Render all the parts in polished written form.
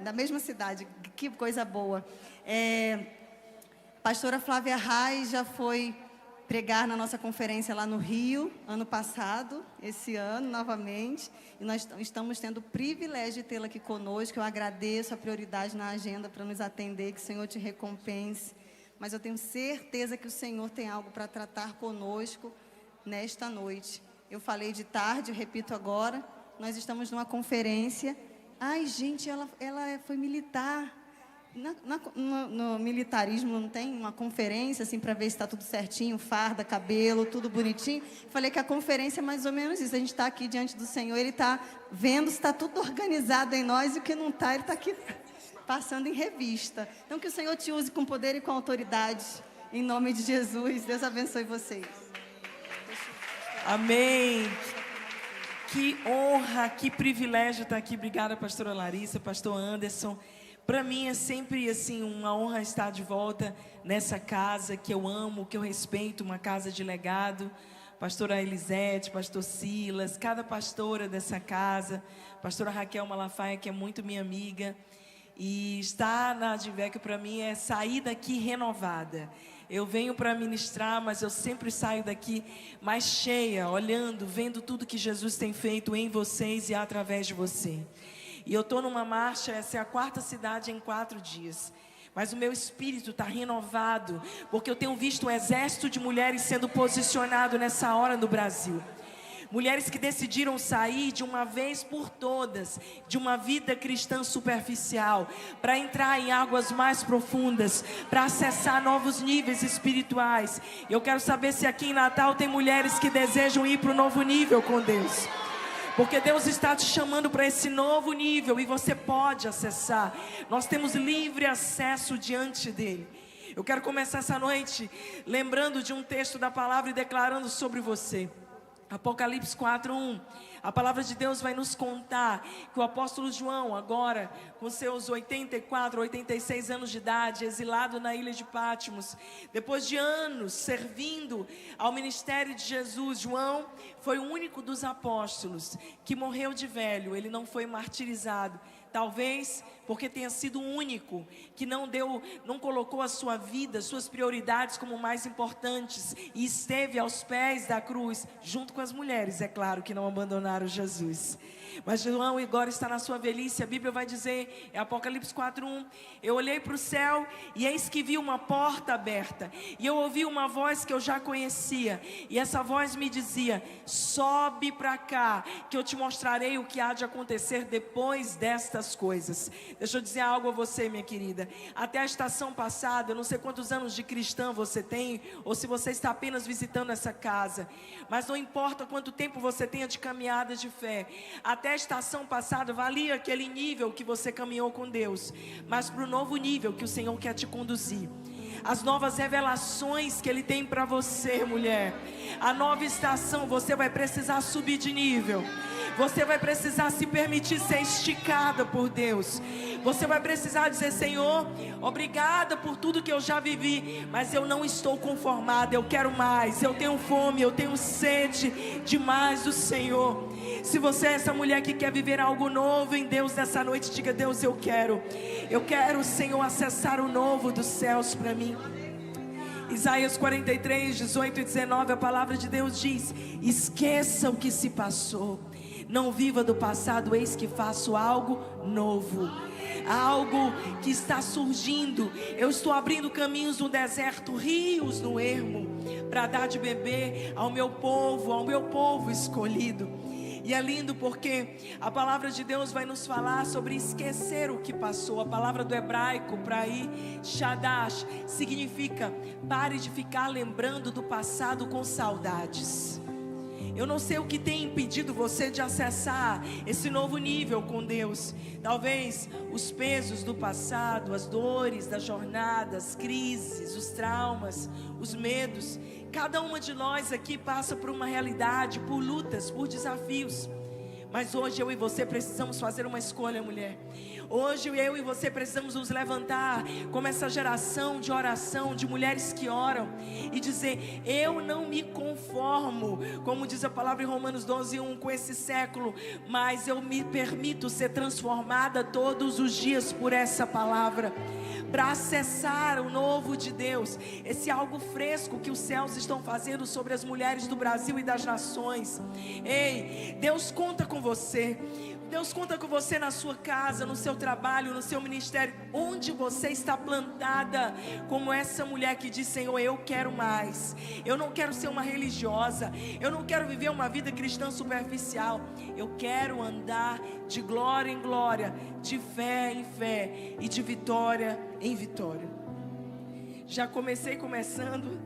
Da mesma cidade, que coisa boa. Pastora Flávia Reis já foi pregar na nossa conferência lá no Rio, ano passado, esse ano novamente, e nós estamos tendo o privilégio de tê-la aqui conosco. Eu agradeço a prioridade na agenda para nos atender, que o Senhor te recompense, mas eu tenho certeza que o Senhor tem algo para tratar conosco nesta noite. Eu falei de tarde, repito agora, nós estamos numa conferência. Ai, gente, ela foi militar. No militarismo não tem uma conferência assim para ver se está tudo certinho, farda, cabelo, tudo bonitinho. Falei que a conferência é mais ou menos isso. A gente está aqui diante do Senhor, Ele está vendo se está tudo organizado em nós, e o que não está, Ele está aqui passando em revista. Então que o Senhor te use com poder e com autoridade, em nome de Jesus. Deus abençoe vocês. Amém. Que honra, que privilégio estar aqui. Obrigada, pastora Larissa, pastor Anderson. Para mim é sempre assim uma honra estar de volta nessa casa que eu amo, que eu respeito, uma casa de legado. Pastora Elisete, pastor Silas, cada pastora dessa casa, pastora Raquel Malafaia, que é muito minha amiga. E estar na Advec para mim é sair daqui renovada. Eu venho para ministrar, mas eu sempre saio daqui mais cheia, olhando, vendo tudo que Jesus tem feito em vocês e através de você. E eu estou numa marcha, essa é a 4ª cidade em 4 dias. Mas o meu espírito está renovado, porque eu tenho visto um exército de mulheres sendo posicionado nessa hora no Brasil. Mulheres que decidiram sair de uma vez por todas de uma vida cristã superficial, para entrar em águas mais profundas, para acessar novos níveis espirituais. Eu quero saber se aqui em Natal tem mulheres que desejam ir para o novo nível com Deus. Porque Deus está te chamando para esse novo nível e você pode acessar. Nós temos livre acesso diante dele. Eu quero começar essa noite lembrando de um texto da palavra e declarando sobre você. Apocalipse 4:1. A palavra de Deus vai nos contar que o apóstolo João, agora com seus 84, 86 anos de idade, exilado na ilha de Patmos, depois de anos servindo ao ministério de Jesus, João foi o único dos apóstolos que morreu de velho. Ele não foi martirizado. Talvez porque tenha sido o único que não colocou a sua vida, suas prioridades como mais importantes, e esteve aos pés da cruz, junto com as mulheres, é claro, que não abandonaram Jesus. Mas João agora está na sua velhice. A Bíblia vai dizer, é Apocalipse 4:1, eu olhei para o céu e eis que vi uma porta aberta, e eu ouvi uma voz que eu já conhecia, e essa voz me dizia: sobe para cá, que eu te mostrarei o que há de acontecer depois destas coisas. Deixa eu dizer algo a você, minha querida. Até a estação passada, eu não sei quantos anos de cristã você tem, ou se você está apenas visitando essa casa, mas não importa quanto tempo você tenha de caminhada de fé, até a estação passada valia aquele nível que você caminhou com Deus, mas para o novo nível que o Senhor quer te conduzir, as novas revelações que Ele tem para você, mulher, a nova estação, você vai precisar subir de nível. Você vai precisar se permitir ser esticada por Deus. Você vai precisar dizer: Senhor, obrigada por tudo que eu já vivi, mas eu não estou conformada, eu quero mais, eu tenho fome, eu tenho sede de mais do Senhor. Se você é essa mulher que quer viver algo novo em Deus nessa noite, diga: Deus, eu quero, Senhor, acessar o novo dos céus para mim. Isaías 43, 18 e 19, a palavra de Deus diz: esqueça o que se passou, não viva do passado, eis que faço algo novo. Algo que está surgindo. Eu estou abrindo caminhos no deserto, rios no ermo, para dar de beber ao meu povo escolhido. E é lindo porque a palavra de Deus vai nos falar sobre esquecer o que passou. A palavra do hebraico para ir, Shadash, significa pare de ficar lembrando do passado com saudades. Eu não sei o que tem impedido você de acessar esse novo nível com Deus. Talvez os pesos do passado, as dores da jornada, as crises, os traumas, os medos. Cada uma de nós aqui passa por uma realidade, por lutas, por desafios. Mas hoje eu e você precisamos fazer uma escolha, mulher. Hoje eu e você precisamos nos levantar como essa geração de oração, de mulheres que oram e dizer: eu não me conformo, como diz a palavra em Romanos 12:1, com esse século, mas eu me permito ser transformada todos os dias por essa palavra, para acessar o novo de Deus, esse algo fresco que os céus estão fazendo sobre as mulheres do Brasil e das nações. Ei, Deus conta com você. Deus conta com você na sua casa, no seu trabalho, no seu ministério, onde você está plantada, como essa mulher que diz: Senhor, eu quero mais. Eu não quero ser uma religiosa, eu não quero viver uma vida cristã superficial. Eu quero andar de glória em glória, de fé em fé e de vitória em vitória. Já começando,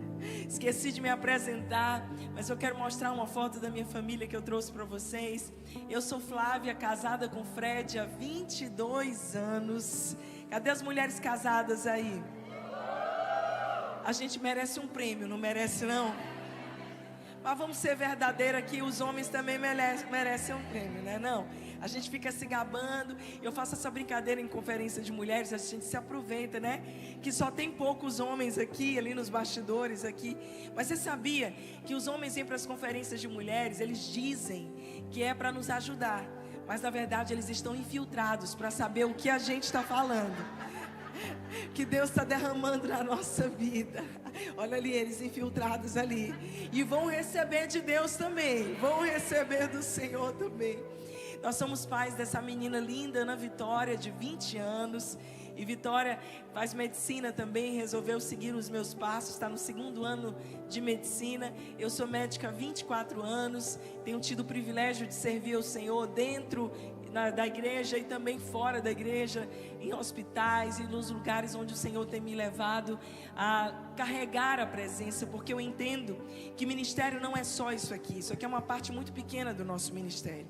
esqueci de me apresentar, mas eu quero mostrar uma foto da minha família que eu trouxe para vocês. Eu sou Flávia, casada com Fred há 22 anos. Cadê as mulheres casadas aí? A gente merece um prêmio, não merece não? Mas vamos ser verdadeira aqui, os homens também merecem um prêmio, né? Não, a gente fica se gabando. Eu faço essa brincadeira em conferência de mulheres, a gente se aproveita, né? Que só tem poucos homens aqui, ali nos bastidores aqui. Mas você sabia que os homens vêm para as conferências de mulheres, eles dizem que é para nos ajudar, mas na verdade eles estão infiltrados para saber o que a gente está falando, que Deus está derramando na nossa vida. Olha ali, eles infiltrados ali, e vão receber de Deus também, vão receber do Senhor também. Nós somos pais dessa menina linda, Ana Vitória, de 20 anos. E Vitória faz medicina também, resolveu seguir os meus passos, está no 2º ano de medicina. Eu sou médica há 24 anos, tenho tido o privilégio de servir ao Senhor dentro da igreja e também fora da igreja, em hospitais e nos lugares onde o Senhor tem me levado a carregar a presença, porque eu entendo que ministério não é só isso aqui é uma parte muito pequena do nosso ministério.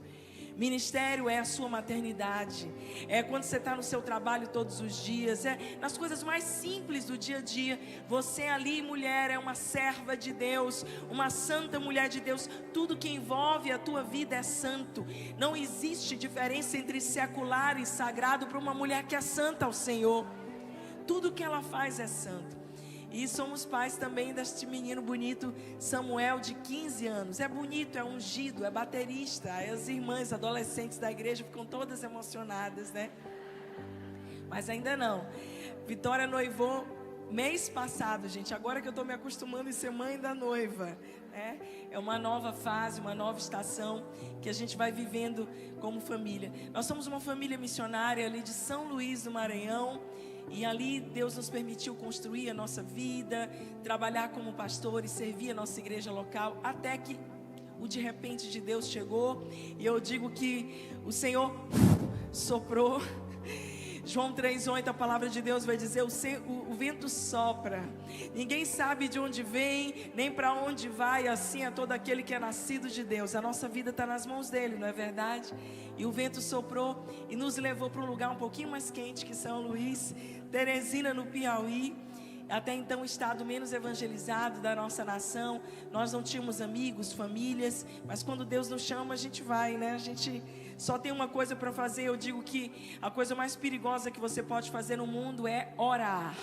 Ministério é a sua maternidade, é quando você está no seu trabalho todos os dias, é nas coisas mais simples do dia a dia. Você ali, mulher, é uma serva de Deus, uma santa mulher de Deus. Tudo que envolve a tua vida é santo. Não existe diferença entre secular e sagrado para uma mulher que é santa ao Senhor. Tudo que ela faz é santo. E somos pais também deste menino bonito, Samuel, de 15 anos. É bonito, é ungido, é baterista. As irmãs, adolescentes da igreja ficam todas emocionadas, né? Mas ainda não. Vitória noivou mês passado, gente. Agora que eu estou me acostumando em ser mãe da noiva, né? É uma nova fase, uma nova estação que a gente vai vivendo como família. Nós somos uma família missionária ali de São Luís do Maranhão. E ali Deus nos permitiu construir a nossa vida, trabalhar como pastor e servir a nossa igreja local, até que o de repente de Deus chegou. E eu digo que o Senhor soprou. João 3:8, a palavra de Deus vai dizer: o vento sopra, ninguém sabe de onde vem, nem para onde vai, assim é todo aquele que é nascido de Deus. A nossa vida está nas mãos dele, não é verdade? E o vento soprou e nos levou para um lugar um pouquinho mais quente que São Luís, Teresina, no Piauí. Até então o estado menos evangelizado da nossa nação. Nós não tínhamos amigos, famílias, mas quando Deus nos chama a gente vai, né? A gente só tem uma coisa para fazer. Eu digo que a coisa mais perigosa que você pode fazer no mundo é orar.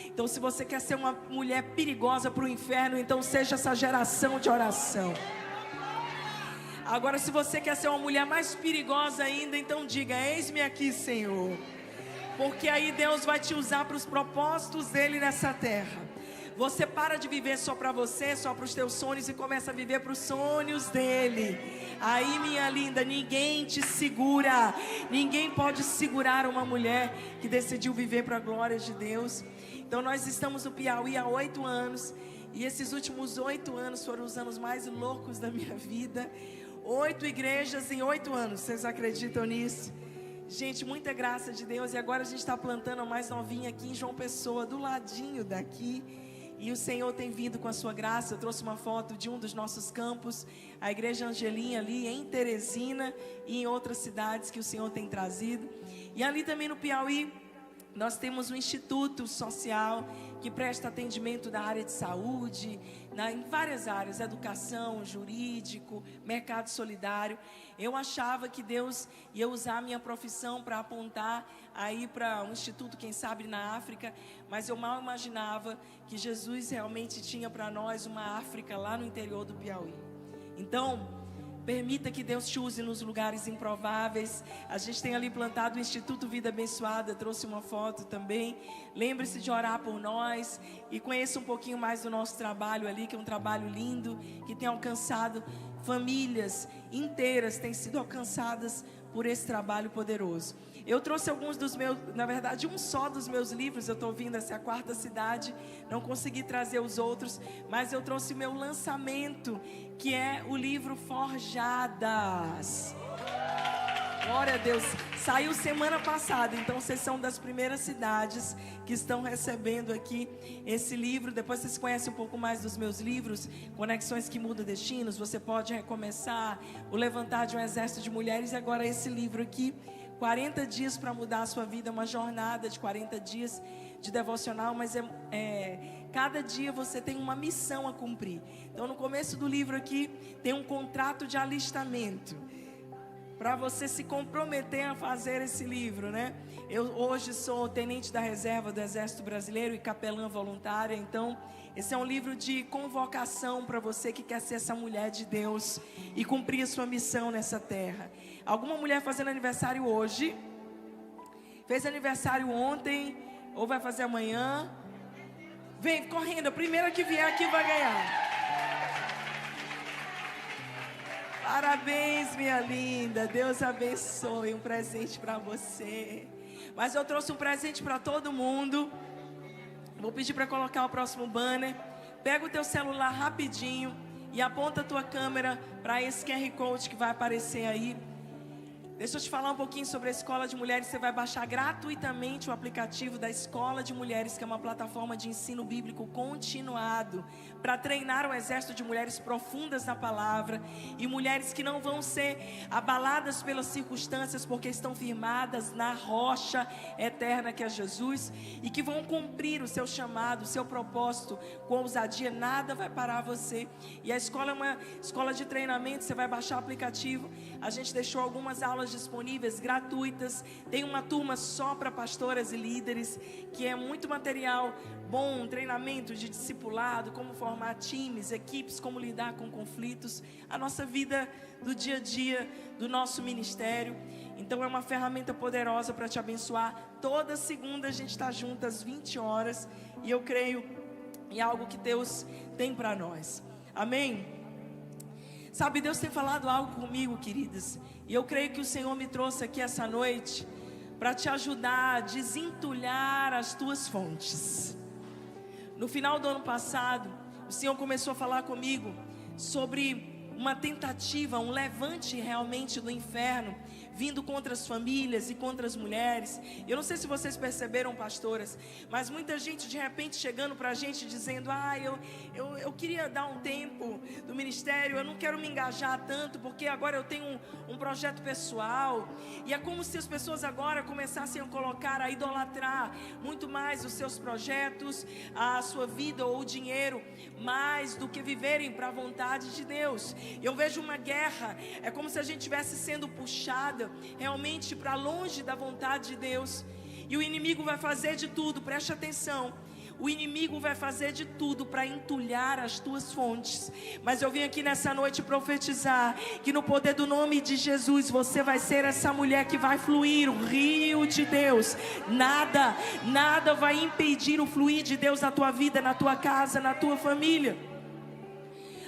Então se você quer ser uma mulher perigosa para o inferno, então seja essa geração de oração. Agora se você quer ser uma mulher mais perigosa ainda, então diga: eis-me aqui, Senhor. Porque aí Deus vai te usar para os propósitos dele nessa terra. Você para de viver só para você, só para os teus sonhos, e começa a viver para os sonhos dele. Aí, minha linda, ninguém te segura. Ninguém pode segurar uma mulher que decidiu viver para a glória de Deus. Então nós estamos no Piauí há 8 anos. E esses últimos 8 anos foram os anos mais loucos da minha vida. 8 igrejas em 8 anos, vocês acreditam nisso? Gente, muita graça de Deus. E agora a gente está plantando a mais novinha aqui em João Pessoa, do ladinho daqui. E o Senhor tem vindo com a sua graça. Eu trouxe uma foto de um dos nossos campos, a Igreja Angelim ali em Teresina e em outras cidades que o Senhor tem trazido. E ali também no Piauí, Nós temos um instituto social que presta atendimento na área de saúde, em várias áreas, educação, jurídico, mercado solidário. Eu achava que Deus ia usar a minha profissão para apontar aí para um instituto, quem sabe, na África, mas eu mal imaginava que Jesus realmente tinha para nós uma África lá no interior do Piauí. Então, permita que Deus te use nos lugares improváveis. A gente tem ali plantado o Instituto Vida Abençoada, trouxe uma foto também. Lembre-se de orar por nós e conheça um pouquinho mais do nosso trabalho ali, que é um trabalho lindo, que tem alcançado famílias inteiras, têm sido alcançadas por esse trabalho poderoso. Eu trouxe alguns dos meus, na verdade um só dos meus livros, eu estou vindo, essa é a 4ª cidade, não consegui trazer os outros, mas eu trouxe meu lançamento, que é o livro Forjadas. Glória a Deus, saiu semana passada, então vocês são das primeiras cidades que estão recebendo aqui esse livro. Depois vocês conhecem um pouco mais dos meus livros, Conexões que Mudam Destinos, Você Pode Recomeçar, O Levantar de um Exército de Mulheres, e agora esse livro aqui, 40 dias para mudar a sua vida, uma jornada de 40 dias de devocional, mas cada dia você tem uma missão a cumprir. Então no começo do livro aqui tem um contrato de alistamento, para você se comprometer a fazer esse livro, né? Eu hoje sou tenente da reserva do Exército Brasileiro e capelã voluntária, então esse é um livro de convocação para você que quer ser essa mulher de Deus e cumprir a sua missão nessa terra. Alguma mulher fazendo aniversário hoje, fez aniversário ontem, ou vai fazer amanhã, vem correndo, a primeira que vier aqui vai ganhar. Parabéns, minha linda, Deus abençoe, um presente para você. Mas eu trouxe um presente para todo mundo. Vou pedir para colocar o próximo banner. Pega o teu celular rapidinho e aponta a tua câmera para esse QR Code que vai aparecer aí. Deixa eu te falar um pouquinho sobre a Escola de Mulheres. Você vai baixar gratuitamente o aplicativo da Escola de Mulheres, que é uma plataforma de ensino bíblico continuado, para treinar um exército de mulheres profundas na palavra, e mulheres que não vão ser abaladas pelas circunstâncias, porque estão firmadas na rocha eterna que é Jesus, e que vão cumprir o seu chamado, o seu propósito com ousadia. Nada vai parar você. E a escola é uma escola de treinamento. Você vai baixar o aplicativo. A gente deixou algumas aulas disponíveis gratuitas. Tem uma turma só para pastoras e líderes, que é muito material bom, um treinamento de discipulado, como formar times, equipes, como lidar com conflitos, a nossa vida do dia a dia, do nosso ministério. Então é uma ferramenta poderosa para te abençoar. Toda segunda a gente está junto às 20 horas, e eu creio em algo que Deus tem para nós. Amém? Sabe, Deus tem falado algo comigo, queridas, e eu creio que o Senhor me trouxe aqui essa noite para te ajudar a desentulhar as tuas fontes. No final do ano passado, o Senhor começou a falar comigo sobre uma tentativa, um levante realmente do inferno, vindo contra as famílias e contra as mulheres. Eu não sei se vocês perceberam, pastoras, mas muita gente de repente chegando para a gente dizendo: eu queria dar um tempo do ministério, eu não quero me engajar tanto, porque agora eu tenho um projeto pessoal. E é como se as pessoas agora começassem a colocar, a idolatrar muito mais os seus projetos, a sua vida ou o dinheiro, mais do que viverem para a vontade de Deus. Eu vejo uma guerra, é como se a gente estivesse sendo puxada realmente para longe da vontade de Deus, e o inimigo vai fazer de tudo, preste atenção, o inimigo vai fazer de tudo para entulhar as tuas fontes. Mas eu vim aqui nessa noite profetizar que no poder do nome de Jesus, você vai ser essa mulher que vai fluir o rio de Deus. Nada vai impedir o fluir de Deus na tua vida, na tua casa, na tua família.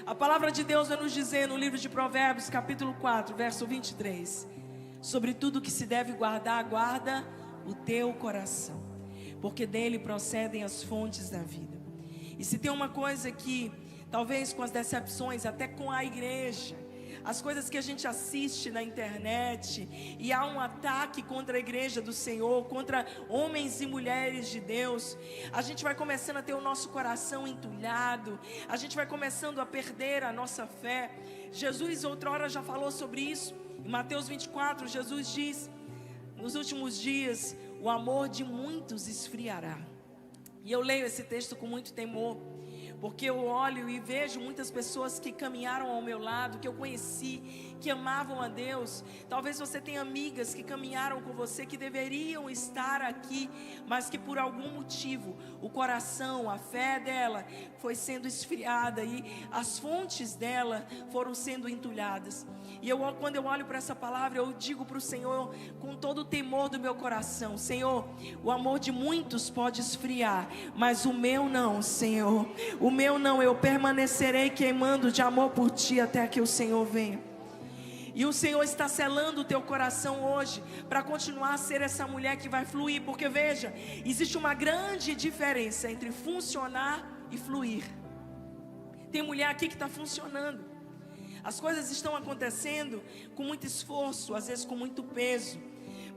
A palavra de Deus vai nos dizer no livro de Provérbios, capítulo 4, verso 23: sobre tudo que se deve guardar, guarda o teu coração, porque dele procedem as fontes da vida. E se tem uma coisa que, talvez com as decepções, até com a igreja, as coisas que a gente assiste na internet, e há um ataque contra a igreja do Senhor, contra homens e mulheres de Deus, a gente vai começando a ter o nosso coração entulhado, a gente vai começando a perder a nossa fé. Jesus outrora já falou sobre isso. Em Mateus 24, Jesus diz: nos últimos dias o amor de muitos esfriará. E eu leio esse texto com muito temor, porque eu olho e vejo muitas pessoas que caminharam ao meu lado, que eu conheci, que amavam a Deus. Talvez você tenha amigas que caminharam com você, que deveriam estar aqui, mas que por algum motivo, o coração, a fé dela foi sendo esfriada e as fontes dela foram sendo entulhadas. E quando eu olho para essa palavra, eu digo para o Senhor, com todo o temor do meu coração: Senhor, o amor de muitos pode esfriar, mas o meu não, Senhor. O meu não, eu permanecerei queimando de amor por Ti até que o Senhor venha. E o Senhor está selando o teu coração hoje para continuar a ser essa mulher que vai fluir. Porque veja, existe uma grande diferença entre funcionar e fluir. Tem mulher aqui que está funcionando. As coisas estão acontecendo com muito esforço, às vezes com muito peso.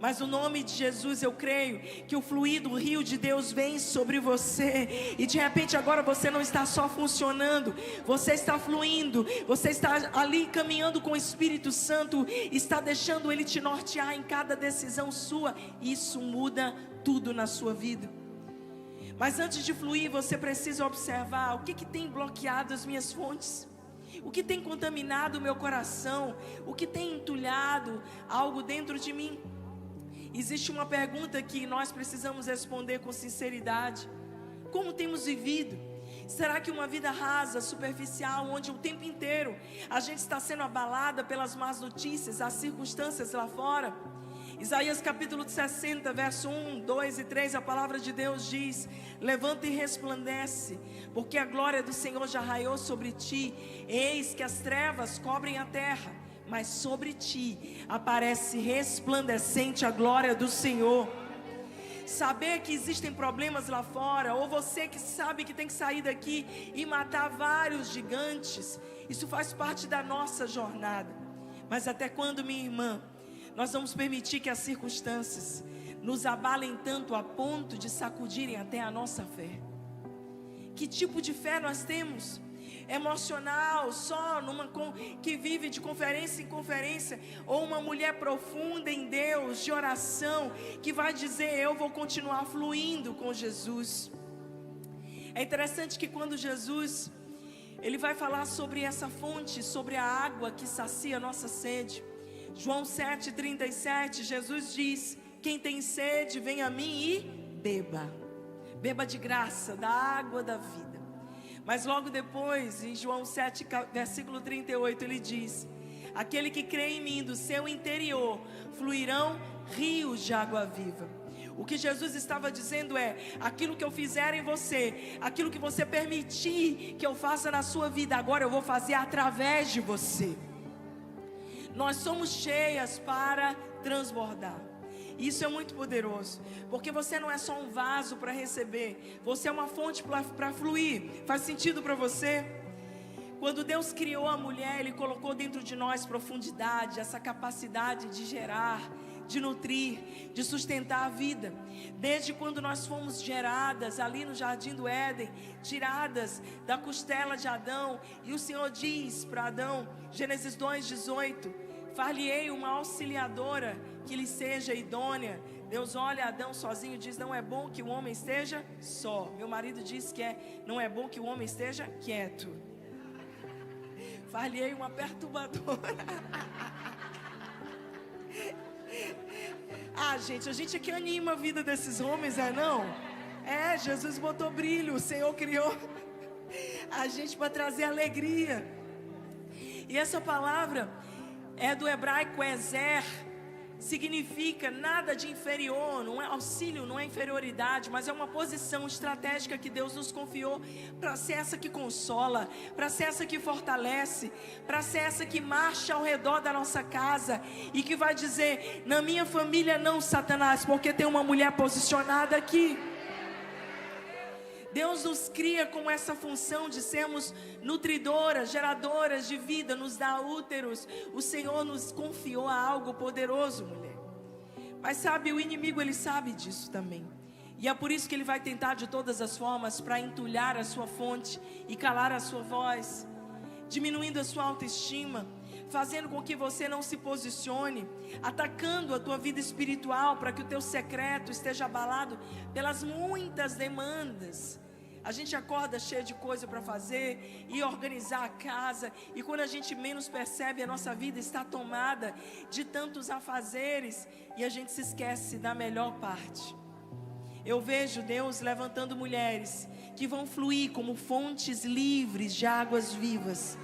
Mas no nome de Jesus eu creio que o fluir do rio de Deus vem sobre você. E de repente agora você não está só funcionando, você está fluindo. Você está ali caminhando com o Espírito Santo, está deixando Ele te nortear em cada decisão sua. Isso muda tudo na sua vida. Mas antes de fluir, você precisa observar o que tem bloqueado as minhas fontes. O que tem contaminado o meu coração? O que tem entulhado algo dentro de mim? Existe uma pergunta que nós precisamos responder com sinceridade: como temos vivido? Será que uma vida rasa, superficial, onde o tempo inteiro a gente está sendo abalada pelas más notícias, as circunstâncias lá fora? Isaías capítulo 60, verso 1, 2 e 3, a palavra de Deus diz: levanta e resplandece, porque a glória do Senhor já raiou sobre ti. Eis que as trevas cobrem a terra, mas sobre ti aparece resplandecente a glória do Senhor. Saber que existem problemas lá fora, ou você que sabe que tem que sair daqui e matar vários gigantes, isso faz parte da nossa jornada. Mas até quando, minha irmã, nós vamos permitir que as circunstâncias nos abalem tanto a ponto de sacudirem até a nossa fé? Que tipo de fé nós temos? Emocional, só que vive de conferência em conferência, ou uma mulher profunda em Deus, de oração, que vai dizer: eu vou continuar fluindo com Jesus. É interessante que quando Jesus, Ele vai falar sobre essa fonte, sobre a água que sacia a nossa sede. João 7,37, Jesus diz: quem tem sede, vem a mim e beba. Beba de graça, da água da vida. Mas logo depois, em João 7, versículo 38, Ele diz: aquele que crê em mim, do seu interior fluirão rios de água viva. O que Jesus estava dizendo é: aquilo que eu fizer em você, aquilo que você permitir que eu faça na sua vida, agora eu vou fazer através de você. Nós somos cheias para transbordar. Isso é muito poderoso, porque você não é só um vaso para receber, você é uma fonte para fluir. Faz sentido para você? Quando Deus criou a mulher, Ele colocou dentro de nós profundidade, essa capacidade de gerar, de nutrir, de sustentar a vida. Desde quando nós fomos geradas ali no Jardim do Éden, tiradas da costela de Adão, e o Senhor diz para Adão, Gênesis 2:18, far-lhe-ei uma auxiliadora que lhe seja idônea. Deus olha Adão sozinho e diz: não é bom que o homem esteja só. Meu marido diz que não é bom que o homem esteja quieto. Far-lhe-ei uma perturbadora. Gente, a gente é que anima a vida desses homens, não? Jesus botou brilho, o Senhor criou a gente para trazer alegria. E essa palavra é do hebraico ezer, significa nada de inferior, não é auxílio, não é inferioridade, mas é uma posição estratégica que Deus nos confiou para ser essa que consola, para ser essa que fortalece, para ser essa que marcha ao redor da nossa casa e que vai dizer: na minha família não, Satanás, porque tem uma mulher posicionada aqui. Deus nos cria com essa função de sermos nutridoras, geradoras de vida, nos dá úteros. O Senhor nos confiou a algo poderoso, mulher. Mas sabe, o inimigo, ele sabe disso também. E é por isso que ele vai tentar de todas as formas para entulhar a sua fonte e calar a sua voz, diminuindo a sua autoestima, fazendo com que você não se posicione, atacando a tua vida espiritual para que o teu secreto esteja abalado pelas muitas demandas. A gente acorda cheio de coisa para fazer e organizar a casa, e quando a gente menos percebe, a nossa vida está tomada de tantos afazeres e a gente se esquece da melhor parte. Eu vejo Deus levantando mulheres que vão fluir como fontes livres de águas vivas.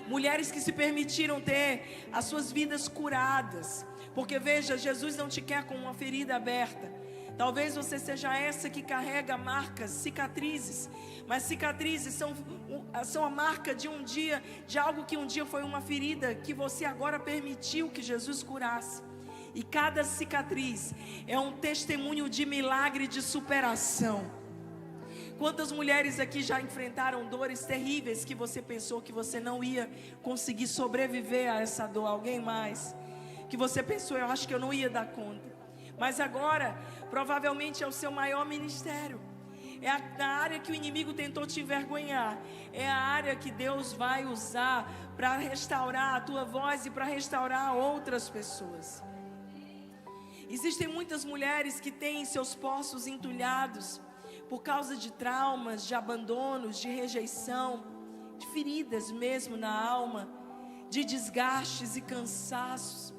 Mulheres que se permitiram ter as suas vidas curadas. Porque veja, Jesus não te quer com uma ferida aberta. Talvez você seja essa que carrega marcas, cicatrizes. Mas cicatrizes são a marca de um dia, de algo que um dia foi uma ferida, que você agora permitiu que Jesus curasse. E cada cicatriz é um testemunho de milagre, de superação. Quantas mulheres aqui já enfrentaram dores terríveis que você pensou que você não ia conseguir sobreviver a essa dor? Alguém mais? Que você pensou, eu acho que eu não ia dar conta. Mas agora, provavelmente é o seu maior ministério. É na área que o inimigo tentou te envergonhar. É a área que Deus vai usar para restaurar a tua voz e para restaurar outras pessoas. Existem muitas mulheres que têm seus poços entulhados por causa de traumas, de abandonos, de rejeição, de feridas mesmo na alma, de desgastes e cansaços.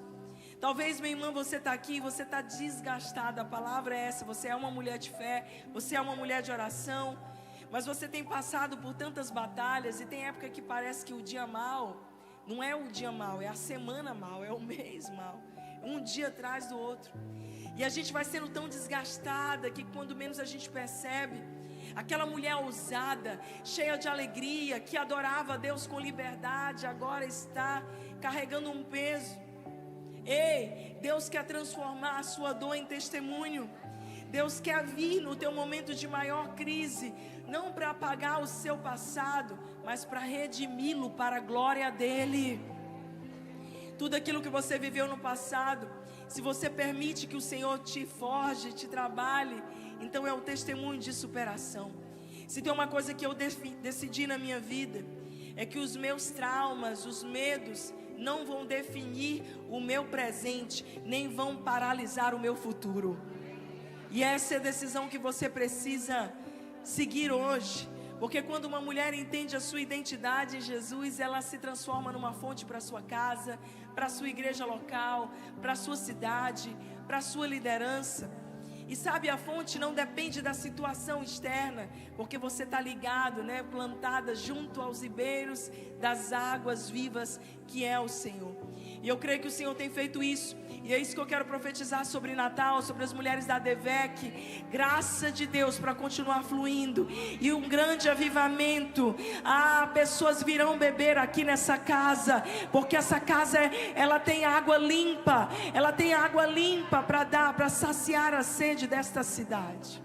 Talvez, minha irmã, você está aqui, você está desgastada, a palavra é essa, você é uma mulher de fé, você é uma mulher de oração, mas você tem passado por tantas batalhas, e tem época que parece que o dia mal, não é o dia mal, é a semana mal, é o mês mal, um dia atrás do outro, e a gente vai sendo tão desgastada, que quando menos a gente percebe, aquela mulher ousada, cheia de alegria, que adorava a Deus com liberdade, agora está carregando um peso. Ei, Deus quer transformar a sua dor em testemunho. Deus quer vir no teu momento de maior crise, não para apagar o seu passado, mas para redimi-lo para a glória dele. Tudo aquilo que você viveu no passado, se você permite que o Senhor te forje, te trabalhe, então é um testemunho de superação. Se tem uma coisa que eu decidi na minha vida, é que os meus traumas, os medos, não vão definir o meu presente, nem vão paralisar o meu futuro. E essa é a decisão que você precisa seguir hoje. Porque quando uma mulher entende a sua identidade em Jesus, ela se transforma numa fonte para a sua casa, para a sua igreja local, para a sua cidade, para a sua liderança. E sabe, a fonte não depende da situação externa, porque você está ligado, plantada junto aos ribeiros das águas vivas, que é o Senhor. E eu creio que o Senhor tem feito isso, e é isso que eu quero profetizar sobre Natal, sobre as mulheres da DEVEC. Graça de Deus para continuar fluindo, e um grande avivamento. Pessoas virão beber aqui nessa casa, porque essa casa, ela tem água limpa, ela tem água limpa para dar, para saciar a sede desta cidade.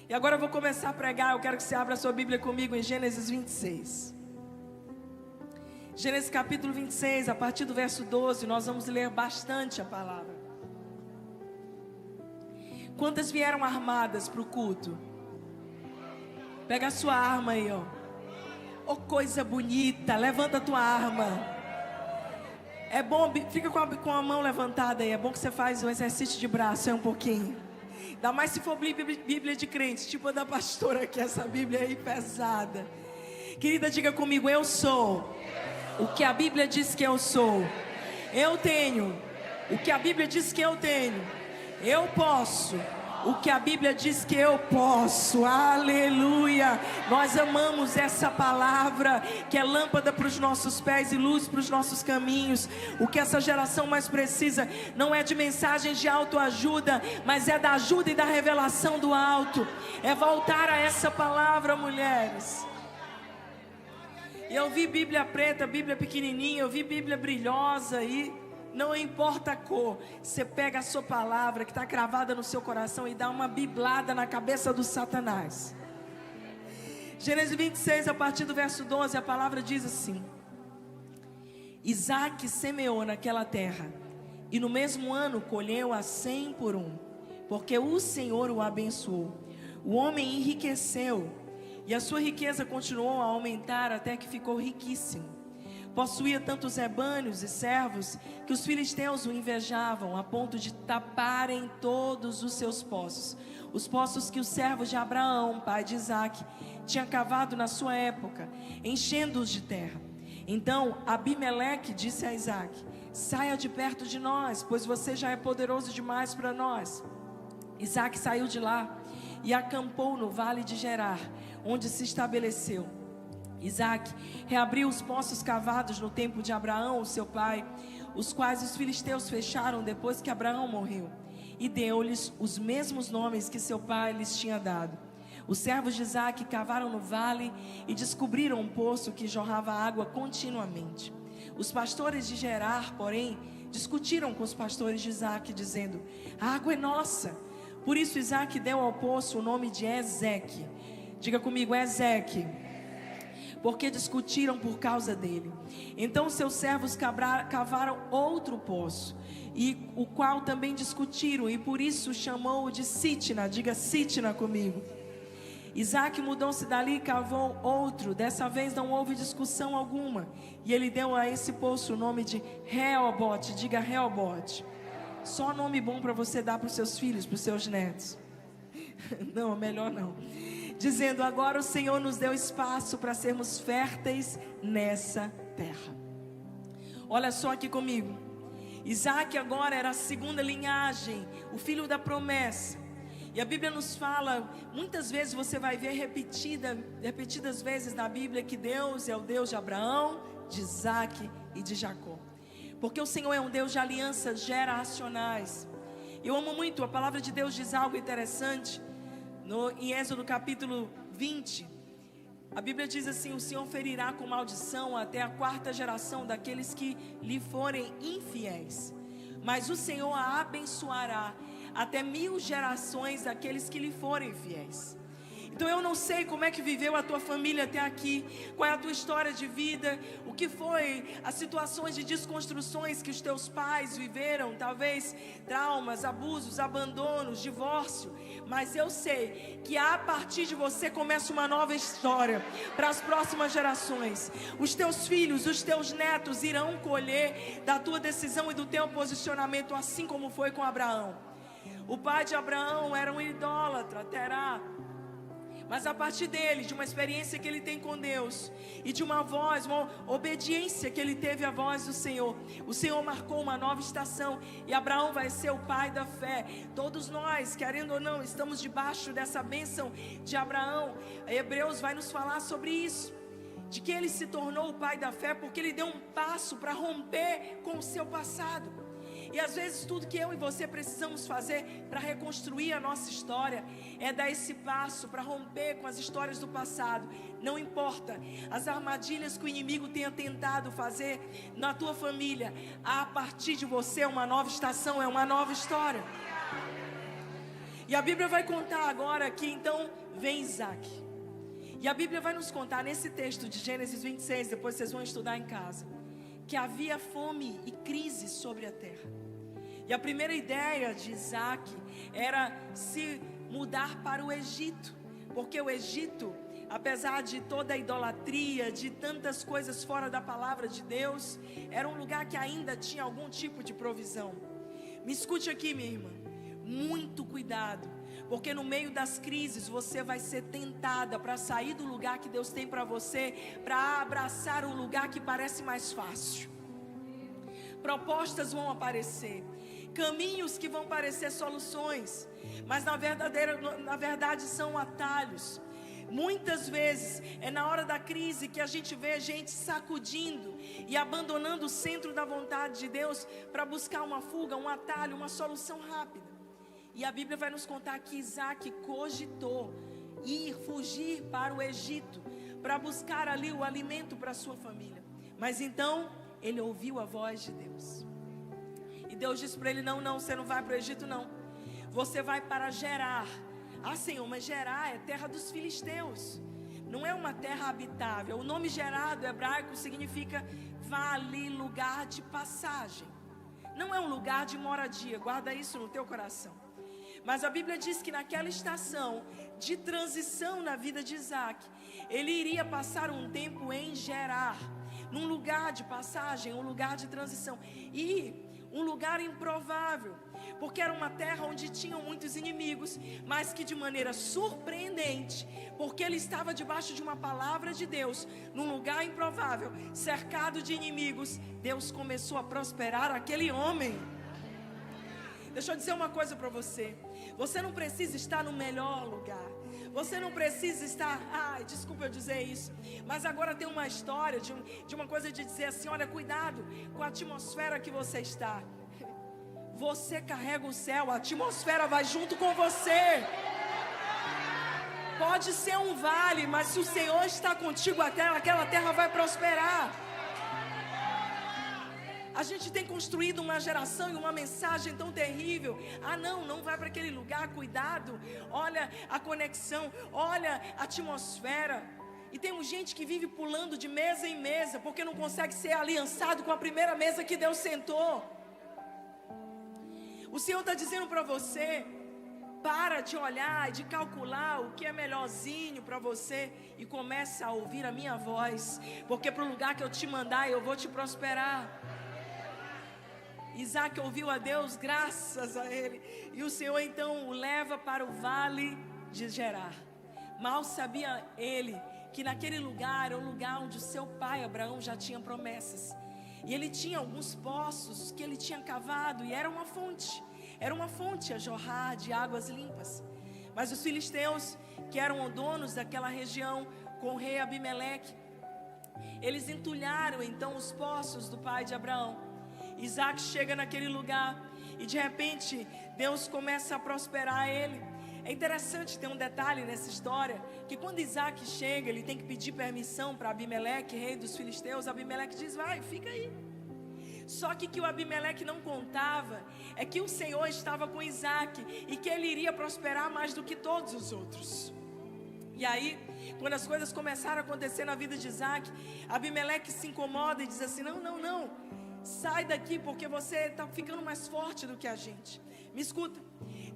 E agora eu vou começar a pregar. Eu quero que você abra a sua Bíblia comigo em Gênesis 26. Gênesis capítulo 26, a partir do verso 12, nós vamos ler bastante a palavra. Quantas vieram armadas para o culto? Pega a sua arma aí, ó. Oh, coisa bonita, levanta a tua arma. É bom, fica com a mão levantada aí. É bom que você faz o exercício de braço, um pouquinho. Ainda mais se for Bíblia de crente, tipo a da pastora aqui, essa Bíblia aí pesada. Querida, diga comigo, eu sou o que a Bíblia diz que eu sou. Eu tenho o que a Bíblia diz que eu tenho. Eu posso o que a Bíblia diz que eu posso. Aleluia. Nós amamos essa palavra, que é lâmpada para os nossos pés e luz para os nossos caminhos. O que essa geração mais precisa não é de mensagens de autoajuda, mas é da ajuda e da revelação do alto. É voltar a essa palavra, mulheres. E eu vi Bíblia preta, Bíblia pequenininha, eu vi Bíblia brilhosa, e não importa a cor, você pega a sua palavra que está cravada no seu coração e dá uma biblada na cabeça do Satanás. Gênesis 26, a partir do verso 12, a palavra diz assim: Isaque semeou naquela terra, e no mesmo ano colheu a 100 por 1, porque o Senhor o abençoou. O homem enriqueceu, e a sua riqueza continuou a aumentar até que ficou riquíssimo. Possuía tantos rebanhos e servos que os filisteus o invejavam a ponto de taparem todos os seus poços. Os poços que os servos de Abraão, pai de Isaque, tinham cavado na sua época, enchendo-os de terra. Então Abimeleque disse a Isaque: saia de perto de nós, pois você já é poderoso demais para nós. Isaque saiu de lá e acampou no vale de Gerar, onde se estabeleceu. Isaque reabriu os poços cavados no tempo de Abraão, seu pai, os quais os filisteus fecharam depois que Abraão morreu, e deu-lhes os mesmos nomes que seu pai lhes tinha dado. Os servos de Isaque cavaram no vale e descobriram um poço que jorrava água continuamente. Os pastores de Gerar, porém, discutiram com os pastores de Isaque, dizendo: a água é nossa. Por isso Isaque deu ao poço o nome de Ezeque. Diga comigo, Ezeque. Porque discutiram por causa dele. Então seus servos cavaram outro poço, e o qual também discutiram, e por isso chamou-o de Sitna. Diga Sitna comigo. Isaque mudou-se dali e cavou outro. Dessa vez não houve discussão alguma, e ele deu a esse poço o nome de Reobote. Diga Reobote. Só nome bom para você dar para os seus filhos, para os seus netos. Não, melhor não. Dizendo: agora o Senhor nos deu espaço para sermos férteis nessa terra. Olha só aqui comigo. Isaque agora era a segunda linhagem, o filho da promessa. E a Bíblia nos fala, muitas vezes você vai ver repetidas vezes na Bíblia, que Deus é o Deus de Abraão, de Isaque e de Jacó. Porque o Senhor é um Deus de alianças geracionais. Eu amo muito, a palavra de Deus diz algo interessante. Em Êxodo capítulo 20, a Bíblia diz assim: o Senhor ferirá com maldição até a 4ª geração daqueles que lhe forem infiéis, mas o Senhor a abençoará até 1000 gerações daqueles que lhe forem fiéis. Então eu não sei como é que viveu a tua família até aqui, qual é a tua história de vida, o que foi as situações de desconstruções que os teus pais viveram, talvez traumas, abusos, abandonos, divórcio. Mas eu sei que a partir de você começa uma nova história para as próximas gerações. Os teus filhos, os teus netos irão colher da tua decisão e do teu posicionamento, assim como foi com Abraão. O pai de Abraão era um idólatra, Terá. Mas a partir dele, de uma experiência que ele tem com Deus, e de uma voz, uma obediência que ele teve à voz do Senhor, o Senhor marcou uma nova estação, e Abraão vai ser o pai da fé. Todos nós, querendo ou não, estamos debaixo dessa bênção de Abraão. Hebreus vai nos falar sobre isso, de que ele se tornou o pai da fé, porque ele deu um passo para romper com o seu passado. E às vezes tudo que eu e você precisamos fazer para reconstruir a nossa história é dar esse passo para romper com as histórias do passado. Não importa as armadilhas que o inimigo tenha tentado fazer na tua família, a partir de você é uma nova estação, é uma nova história. E a Bíblia vai contar agora que então vem Isaque. E a Bíblia vai nos contar nesse texto de Gênesis 26, depois vocês vão estudar em casa, que havia fome e crise sobre a terra. E a primeira ideia de Isaque era se mudar para o Egito, porque o Egito, apesar de toda a idolatria, de tantas coisas fora da palavra de Deus, era um lugar que ainda tinha algum tipo de provisão. Me escute aqui, minha irmã, muito cuidado, porque no meio das crises você vai ser tentada para sair do lugar que Deus tem para você, para abraçar um lugar que parece mais fácil. Propostas vão aparecer, caminhos que vão parecer soluções, mas na verdade são atalhos. Muitas vezes é na hora da crise que a gente vê gente sacudindo e abandonando o centro da vontade de Deus para buscar uma fuga, um atalho, uma solução rápida. E a Bíblia vai nos contar que Isaque cogitou fugir para o Egito, para buscar ali o alimento para a sua família. Mas então ele ouviu a voz de Deus. E Deus disse para ele: não, você não vai para o Egito não. Você vai para Gerar. Ah, Senhor, mas Gerar é terra dos filisteus. Não é uma terra habitável. O nome Gerar do hebraico significa vale, lugar de passagem. Não é um lugar de moradia. Guarda isso no teu coração. Mas a Bíblia diz que naquela estação de transição na vida de Isaque, ele iria passar um tempo em Gerar. num lugar de passagem, um lugar de transição. E um lugar improvável, porque era uma terra onde tinham muitos inimigos, mas que de maneira surpreendente, porque ele estava debaixo de uma palavra de Deus, num lugar improvável, cercado de inimigos, Deus começou a prosperar aquele homem. Deixa eu dizer uma coisa para você: você não precisa estar no melhor lugar, você não precisa estar, desculpa eu dizer isso, mas agora tem uma história de uma coisa de dizer assim: olha, cuidado com a atmosfera que você está. Você carrega o céu, a atmosfera vai junto com você. Pode ser um vale, mas se o Senhor está contigo, aquela terra vai prosperar. A gente tem construído uma geração e uma mensagem tão terrível. Não vai para aquele lugar, cuidado. Olha a conexão, olha a atmosfera. E tem gente que vive pulando de mesa em mesa, porque não consegue ser aliançado com a primeira mesa que Deus sentou. O Senhor está dizendo para você: para de olhar e de calcular o que é melhorzinho para você e começa a ouvir a minha voz, porque para o lugar que eu te mandar eu vou te prosperar. Isaac ouviu a Deus, graças a ele, e o Senhor então o leva para o vale de Gerar. Mal sabia ele que naquele lugar era o lugar onde o seu pai Abraão já tinha promessas, e ele tinha alguns poços que ele tinha cavado, e era uma fonte a jorrar de águas limpas. Mas os filisteus, que eram donos daquela região, com o rei Abimeleque, eles entulharam então os poços do pai de Abraão. Isaac chega naquele lugar e de repente Deus começa a prosperar ele. É interessante, tem um detalhe nessa história, que quando Isaac chega, ele tem que pedir permissão para Abimeleque, rei dos filisteus. Abimeleque diz: vai, fica aí. Só que o Abimeleque não contava é que o Senhor estava com Isaac e que ele iria prosperar mais do que todos os outros. E aí, quando as coisas começaram a acontecer na vida de Isaac, Abimeleque se incomoda e diz assim: não, sai daqui, porque você está ficando mais forte do que a gente. Me escuta,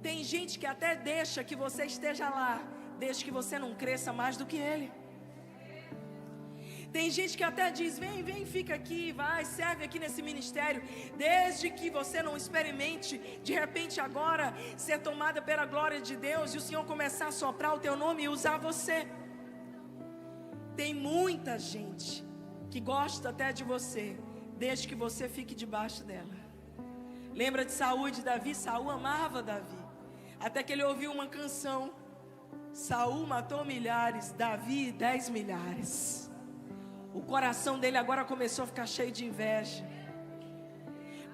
tem gente que até deixa que você esteja lá, desde que você não cresça mais do que ele. Tem gente que até diz: vem, fica aqui, vai, serve aqui nesse ministério, desde que você não experimente, de repente agora, ser tomada pela glória de Deus, e o Senhor começar a soprar o teu nome e usar você. Tem muita gente que gosta até de você, desde que você fique debaixo dela. Lembra de Saul e de Davi? Saul amava Davi, até que ele ouviu uma canção: Saul matou milhares, Davi 10 milhares. O coração dele agora começou a ficar cheio de inveja,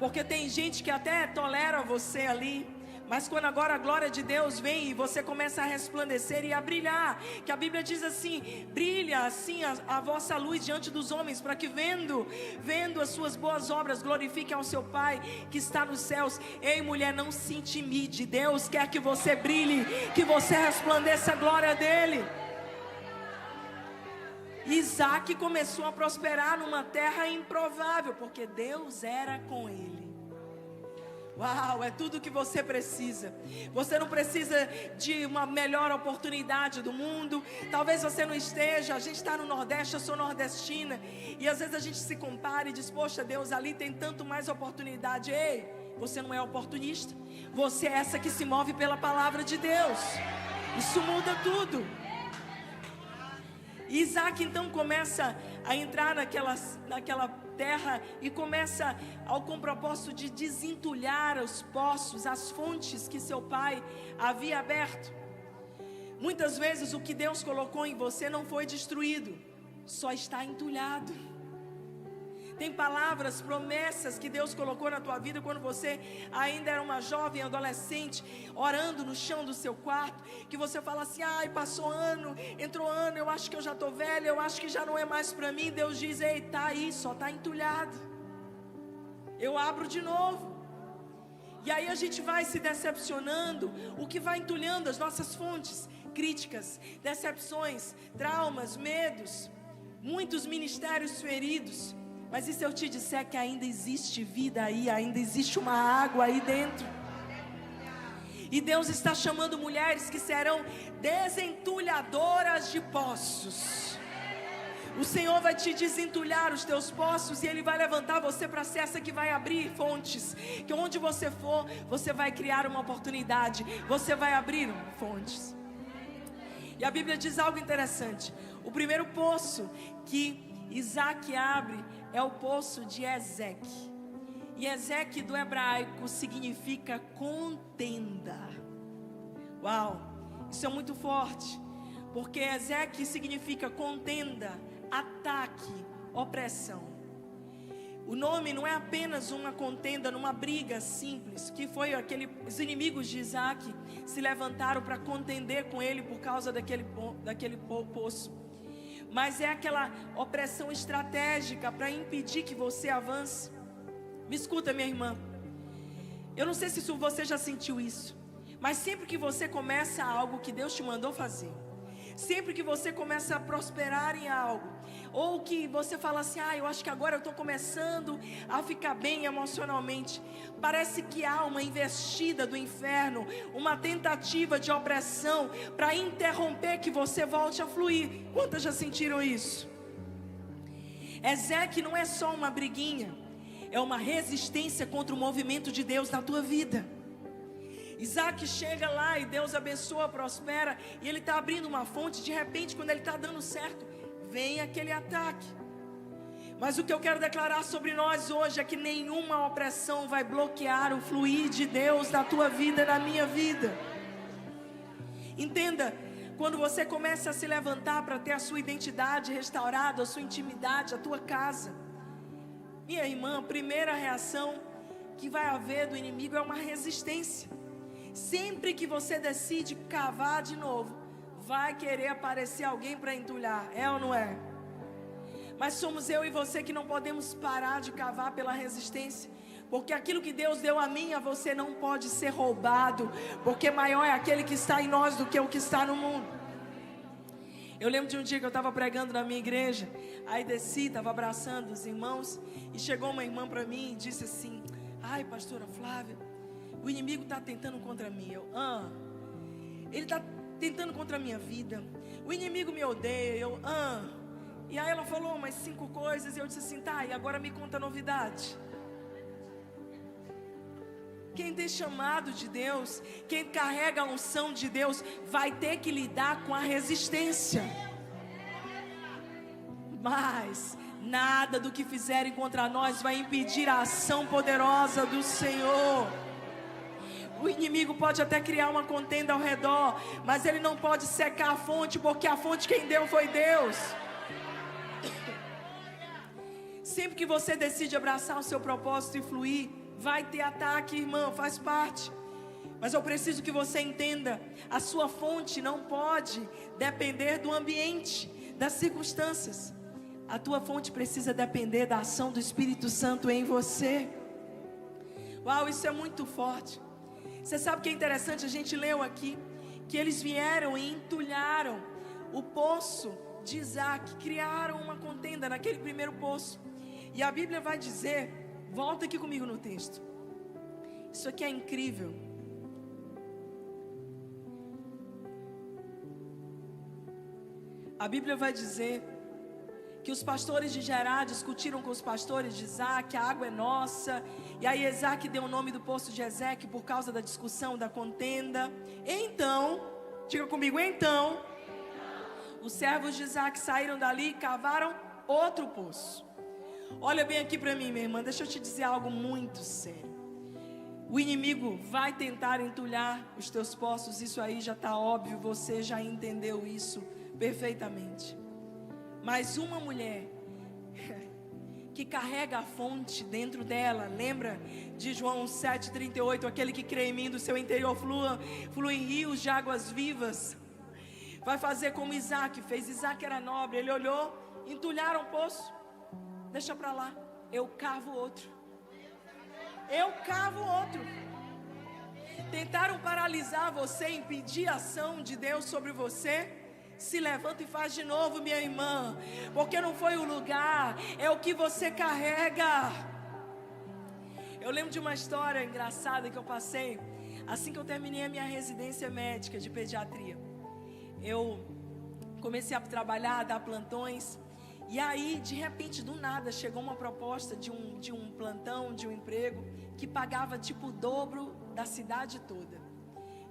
porque tem gente que até tolera você ali, mas quando agora a glória de Deus vem e você começa a resplandecer e a brilhar, que a Bíblia diz assim: brilha assim a vossa luz diante dos homens, para que vendo as suas boas obras, glorifiquem ao seu Pai que está nos céus. Ei, mulher, não se intimide, Deus quer que você brilhe, que você resplandeça a glória dele. Isaac começou a prosperar numa terra improvável, porque Deus era com ele. Uau, é tudo o que você precisa. Você não precisa de uma melhor oportunidade do mundo. Talvez você não esteja, a gente está no Nordeste, eu sou nordestina, e às vezes a gente se compara e diz: poxa, Deus, ali tem tanto mais oportunidade. Ei, você não é oportunista, você é essa que se move pela palavra de Deus. Isso muda tudo. Isaac então começa a entrar naquela terra e começa com o propósito de desentulhar os poços, as fontes que seu pai havia aberto. Muitas vezes o que Deus colocou em você não foi destruído, só está entulhado. Tem palavras, promessas que Deus colocou na tua vida quando você ainda era uma jovem, adolescente, orando no chão do seu quarto, que você fala assim: ai, passou ano, entrou ano, eu acho que eu já estou velha, eu acho que já não é mais para mim. Deus diz: ei, está aí, só está entulhado, eu abro de novo. E aí a gente vai se decepcionando, o que vai entulhando as nossas fontes: críticas, decepções, traumas, medos, muitos ministérios feridos. Mas e se eu te disser que ainda existe vida aí, ainda existe uma água aí dentro? E Deus está chamando mulheres que serão desentulhadoras de poços. O Senhor vai te desentulhar os teus poços e Ele vai levantar você para ser essa que vai abrir fontes. Que onde você for, você vai criar uma oportunidade. Você vai abrir fontes. E a Bíblia diz algo interessante. O primeiro poço que Isaac abre é o poço de Ezeque. E Ezeque do hebraico significa contenda. Uau, isso é muito forte. Porque Ezeque significa contenda, ataque, opressão. O nome não é apenas uma contenda, numa briga simples, que foi os inimigos de Isaac se levantaram para contender com ele por causa daquele poço. Mas é aquela opressão estratégica para impedir que você avance. Me escuta, minha irmã. Eu não sei se você já sentiu isso, mas sempre que você começa algo que Deus te mandou fazer, sempre que você começa a prosperar em algo, ou que você fala assim, eu acho que agora eu estou começando a ficar bem emocionalmente, parece que há uma investida do inferno, uma tentativa de opressão para interromper que você volte a fluir. Quantas já sentiram isso? Ezeque não é só uma briguinha, é uma resistência contra o movimento de Deus na tua vida. Isaac chega lá e Deus abençoa, prospera, e ele está abrindo uma fonte. De repente, quando ele está dando certo, vem aquele ataque. Mas o que eu quero declarar sobre nós hoje é que nenhuma opressão vai bloquear o fluir de Deus na tua vida, na minha vida. Entenda, quando você começa a se levantar para ter a sua identidade restaurada, a sua intimidade, a tua casa, minha irmã, a primeira reação que vai haver do inimigo é uma resistência. Sempre que você decide cavar de novo, vai querer aparecer alguém para entulhar, é ou não é? Mas somos eu e você que não podemos parar de cavar pela resistência, porque aquilo que Deus deu a mim e a você não pode ser roubado, porque maior é aquele que está em nós do que o que está no mundo. Eu lembro de um dia que eu estava pregando na minha igreja, aí desci, estava abraçando os irmãos, e chegou uma irmã para mim e disse assim, ai pastora Flávia, o inimigo está tentando contra mim. Ele está tentando contra a minha vida. O inimigo me odeia. E aí ela falou umas 5 coisas. E eu disse assim, tá, e agora me conta a novidade. Quem tem chamado de Deus, quem carrega a unção de Deus, vai ter que lidar com a resistência. Mas nada do que fizerem contra nós vai impedir a ação poderosa do Senhor. O inimigo pode até criar uma contenda ao redor, mas ele não pode secar a fonte, porque a fonte quem deu foi Deus. Sempre que você decide abraçar o seu propósito e fluir, vai ter ataque, irmão, faz parte. Mas eu preciso que você entenda, a sua fonte não pode depender do ambiente, das circunstâncias. A tua fonte precisa depender da ação do Espírito Santo em você. Uau, isso é muito forte. Você sabe o que é interessante? A gente leu aqui que eles vieram e entulharam o poço de Isaac, criaram uma contenda naquele primeiro poço. E a Bíblia vai dizer, volta aqui comigo no texto. Isso aqui é incrível. A Bíblia vai dizer que os pastores de Gerar discutiram com os pastores de Isaac, a água é nossa. E aí Isaac deu o nome do poço de Ezeque por causa da discussão, da contenda. Então, diga comigo, então, os servos de Isaac saíram dali e cavaram outro poço. Olha bem aqui para mim, minha irmã, deixa eu te dizer algo muito sério. O inimigo vai tentar entulhar os teus poços, isso aí já está óbvio, você já entendeu isso perfeitamente. Mas uma mulher que carrega a fonte dentro dela, lembra de João 7,38, aquele que crê em mim, do seu interior fluem rios de águas vivas, vai fazer como Isaac fez. Isaac era nobre, ele olhou, entulharam o poço, deixa para lá, eu cavo outro. Tentaram paralisar você, impedir a ação de Deus sobre você. Se levanta e faz de novo, minha irmã, porque não foi o lugar, é o que você carrega. Eu lembro de uma história engraçada que eu passei assim que eu terminei a minha residência médica de pediatria. Eu comecei a trabalhar, a dar plantões, E aí, de repente, do nada, chegou uma proposta de um plantão, de um emprego, que pagava tipo o dobro da cidade toda.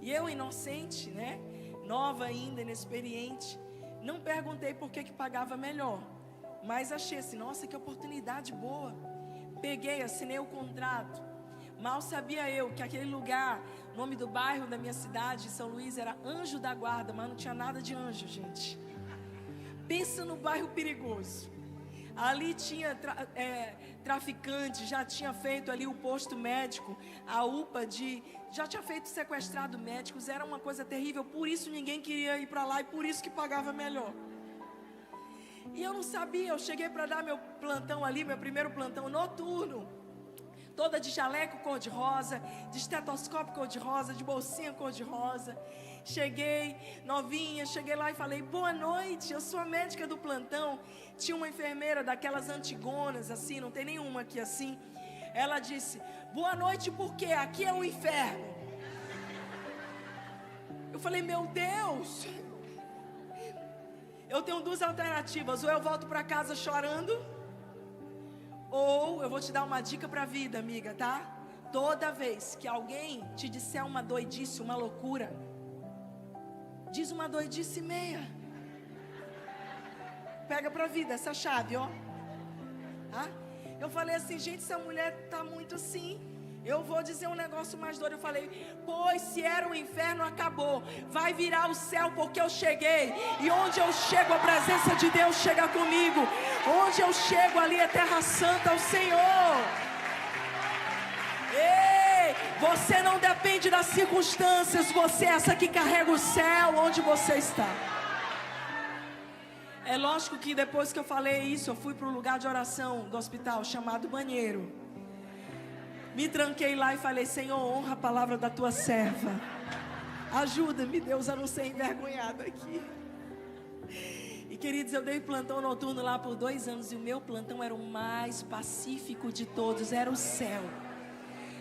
E eu, inocente, né? Nova ainda, inexperiente, não perguntei por que pagava melhor. Mas achei assim, nossa, que oportunidade boa. Peguei, assinei o contrato. Mal sabia eu que aquele lugar, o nome do bairro da minha cidade, São Luís, era Anjo da Guarda, mas não tinha nada de anjo, gente. Pensa no bairro perigoso. Ali tinha traficante, já tinha feito ali o posto médico, a UPA já tinha feito sequestrado médicos, era uma coisa terrível, por isso ninguém queria ir para lá e por isso que pagava melhor. E eu não sabia, eu cheguei para dar meu plantão ali, meu primeiro plantão noturno, toda de jaleco cor-de-rosa, de estetoscópio cor-de-rosa, de bolsinha cor-de-rosa. Cheguei, novinha, cheguei lá e falei, boa noite, eu sou a médica do plantão. Tinha uma enfermeira daquelas antigonas, assim, não tem nenhuma aqui assim. Ela disse, boa noite porque aqui é o inferno. Eu falei, meu Deus, eu tenho duas alternativas, ou eu volto para casa chorando, ou eu vou te dar uma dica para a vida, amiga, tá? Toda vez que alguém te disser uma doidice, uma loucura, diz uma doidice e meia. Pega pra vida essa chave, ó. Ah? Eu falei assim, gente, essa mulher tá muito assim. Eu vou dizer um negócio mais doido. Eu falei, pois se era o inferno, acabou. Vai virar o céu porque eu cheguei. E onde eu chego, a presença de Deus chega comigo. Onde eu chego, ali é terra santa ao Senhor. Ei, você não depende das circunstâncias. Você é essa que carrega o céu onde você está. É lógico que depois que eu falei isso, eu fui para um lugar de oração do hospital chamado banheiro. Me tranquei lá e falei, Senhor, honra a palavra da tua serva. Ajuda-me, Deus, a não ser envergonhada aqui. E queridos, eu dei plantão noturno lá por 2 anos. E o meu plantão era o mais pacífico de todos, era o céu.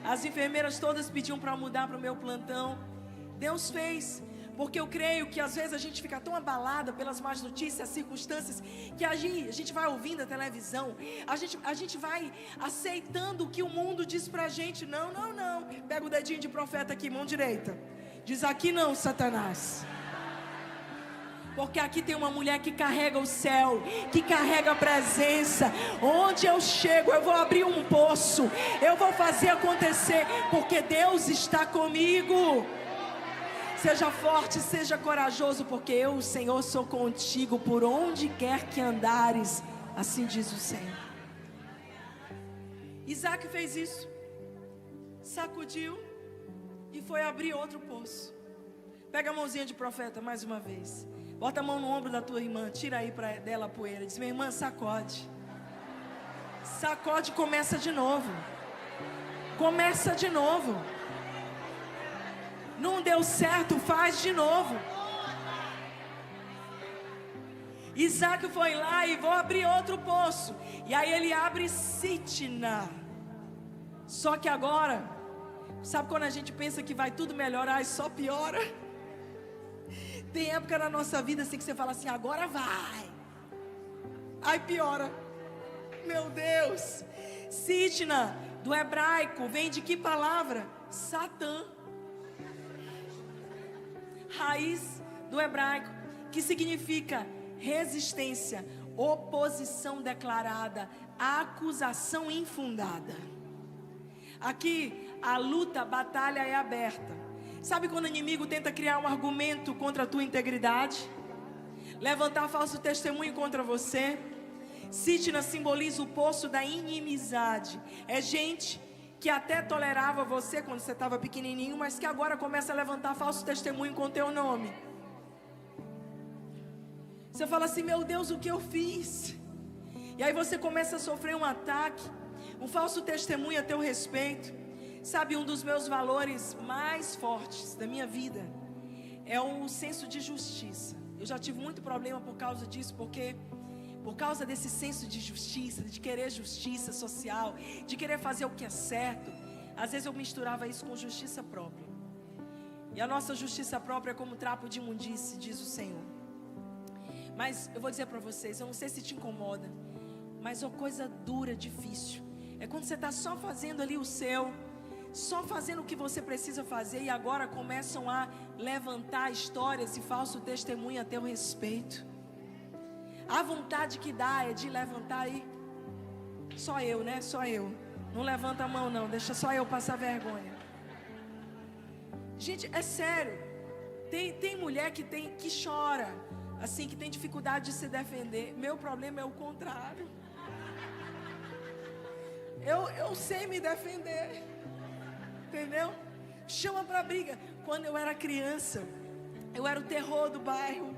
As enfermeiras todas pediam para mudar para o meu plantão. Deus fez. Porque eu creio que às vezes a gente fica tão abalada pelas más notícias, circunstâncias, que a gente vai ouvindo a televisão, a gente vai aceitando o que o mundo diz pra gente. Não. Pega o dedinho de profeta aqui, mão direita. Diz aqui não, Satanás. Porque aqui tem uma mulher que carrega o céu, que carrega a presença. Onde eu chego, eu vou abrir um poço, eu vou fazer acontecer, porque Deus está comigo. Seja forte, seja corajoso, porque eu, o Senhor, sou contigo por onde quer que andares, assim diz o Senhor. Isaac fez isso, sacudiu e foi abrir outro poço. Pega a mãozinha de profeta mais uma vez, bota a mão no ombro da tua irmã, tira aí dela a poeira, diz, minha irmã, sacode. Sacode e começa de novo. Começa de novo. Não deu certo, faz de novo. Isaac foi lá e vou abrir outro poço. E aí ele abre Sitna. Só que agora, sabe quando a gente pensa que vai tudo melhorar e só piora? Tem época na nossa vida assim que você fala assim, agora vai. Aí piora. Meu Deus. Sitna, do hebraico, vem de que palavra? Satã. Raiz do hebraico, que significa resistência, oposição declarada, acusação infundada. Aqui a luta, a batalha é aberta. Sabe quando o inimigo tenta criar um argumento contra a tua integridade? Levantar falso testemunho contra você? Sitna simboliza o poço da inimizade. É gente que até tolerava você quando você estava pequenininho, mas que agora começa a levantar falso testemunho com teu nome. Você fala assim, meu Deus, o que eu fiz? E aí você começa a sofrer um ataque, um falso testemunho a teu respeito. Sabe, um dos meus valores mais fortes da minha vida é o senso de justiça. Eu já tive muito problema por causa disso, porque por causa desse senso de justiça, de querer justiça social, de querer fazer o que é certo, às vezes eu misturava isso com justiça própria. E a nossa justiça própria é como trapo de imundície, diz o Senhor. Mas eu vou dizer para vocês, eu não sei se te incomoda, mas uma coisa dura, difícil, é quando você está só fazendo ali o seu, só fazendo o que você precisa fazer, e agora começam a levantar histórias e falso testemunho a teu respeito. A vontade que dá é de levantar aí. Só eu, né? Só eu. Não levanta a mão não, deixa só eu passar vergonha. Gente, é sério. Tem mulher que chora, assim, que tem dificuldade de se defender. Meu problema é o contrário. Eu sei me defender. Entendeu? Chama pra briga. Quando eu era criança, eu era o terror do bairro.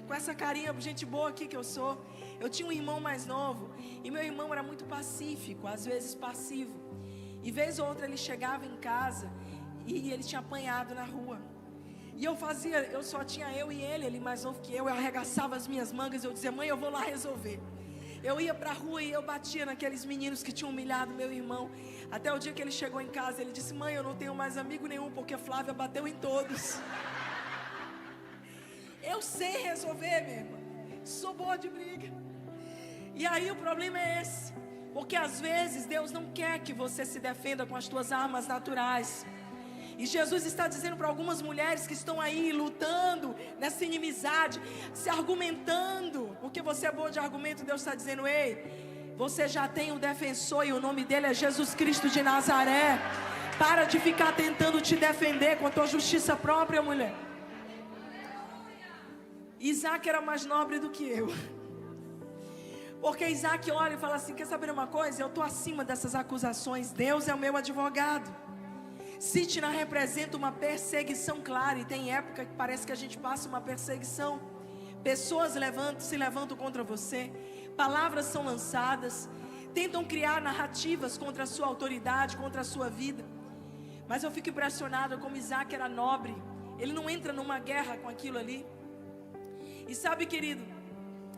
Com essa carinha, gente boa aqui que eu sou. Eu tinha um irmão mais novo, e meu irmão era muito pacífico, às vezes passivo. E vez ou outra ele chegava em casa e ele tinha apanhado na rua. E eu só tinha eu e ele mais novo que eu arregaçava as minhas mangas, eu dizia: mãe, eu vou lá resolver. Eu ia pra rua e eu batia naqueles meninos que tinham humilhado meu irmão. Até o dia que ele chegou em casa, ele disse: mãe, eu não tenho mais amigo nenhum, porque Flávia bateu em todos. Eu sei resolver, minha irmã. Sou boa de briga. E aí o problema é esse, porque às vezes Deus não quer que você se defenda com as tuas armas naturais. E Jesus está dizendo para algumas mulheres que estão aí lutando nessa inimizade, se argumentando, porque você é boa de argumento. Deus está dizendo: ei, você já tem um defensor e o nome dele é Jesus Cristo de Nazaré. Para de ficar tentando te defender com a tua justiça própria, mulher. Isaac era mais nobre do que eu, porque Isaac olha e fala assim: quer saber uma coisa? Eu estou acima dessas acusações, Deus é o meu advogado. Sitna representa uma perseguição clara, e tem época que parece que a gente passa uma perseguição. Pessoas se levantam contra você, palavras são lançadas, tentam criar narrativas contra a sua autoridade, contra a sua vida. Mas eu fico impressionado como Isaac era nobre, ele não entra numa guerra com aquilo ali. E sabe, querido,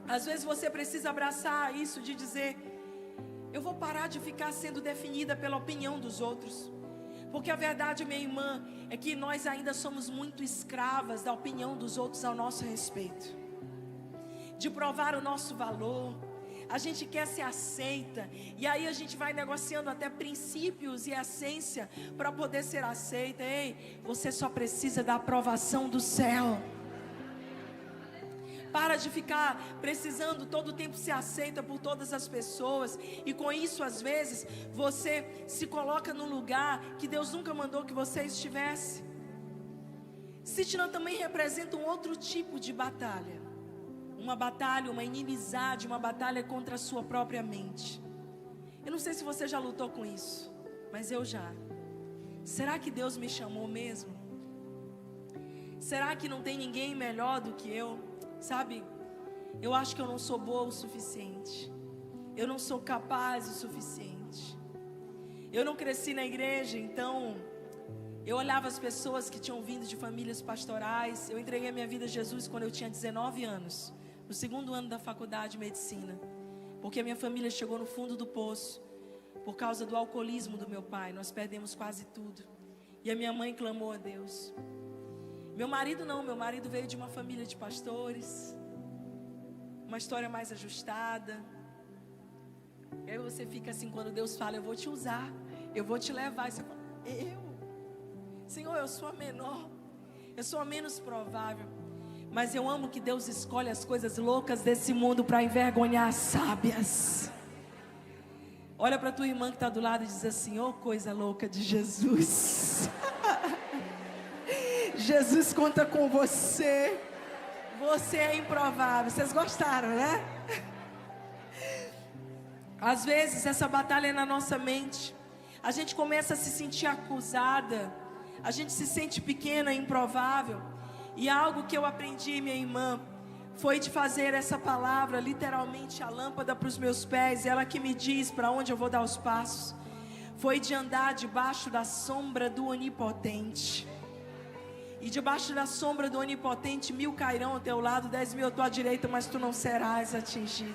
às vezes você precisa abraçar isso de dizer: eu vou parar de ficar sendo definida pela opinião dos outros. Porque a verdade, minha irmã, é que nós ainda somos muito escravas da opinião dos outros ao nosso respeito. De provar o nosso valor. A gente quer ser aceita, e aí a gente vai negociando até princípios e essência para poder ser aceita. Ei, você só precisa da aprovação do céu. Para de ficar precisando todo o tempo ser aceita por todas as pessoas. E com isso, às vezes, você se coloca num lugar que Deus nunca mandou que você estivesse. Sitna também representa um outro tipo de batalha. Uma batalha, uma inimizade, uma batalha contra a sua própria mente. Eu não sei se você já lutou com isso, mas eu já. Será que Deus me chamou mesmo? Será que não tem ninguém melhor do que eu? Sabe, eu acho que eu não sou boa o suficiente. Eu não sou capaz o suficiente. Eu não cresci na igreja, então eu olhava as pessoas que tinham vindo de famílias pastorais. Eu entreguei a minha vida a Jesus quando eu tinha 19 anos, no segundo ano da faculdade de medicina, porque a minha família chegou no fundo do poço por causa do alcoolismo do meu pai. Nós perdemos quase tudo. E a minha mãe clamou a Deus. Meu marido não, meu marido veio de uma família de pastores, uma história mais ajustada. E aí você fica assim, quando Deus fala: eu vou te usar, eu vou te levar. E você fala: Senhor, eu sou a menor, eu sou a menos provável. Mas eu amo que Deus escolhe as coisas loucas desse mundo para envergonhar as sábias. Olha para tua irmã que está do lado e diz assim: oh, coisa louca de Jesus. Jesus conta com você. Você é improvável. Vocês gostaram, né? Às vezes essa batalha é na nossa mente. A gente começa a se sentir acusada. A gente se sente pequena, improvável. E algo que eu aprendi, minha irmã, foi de fazer essa palavra literalmente a lâmpada para os meus pés, ela que me diz para onde eu vou dar os passos. Foi de andar debaixo da sombra do Onipotente. E debaixo da sombra do Onipotente, 1000 cairão ao teu lado, 10.000 à tua direita, mas tu não serás atingido.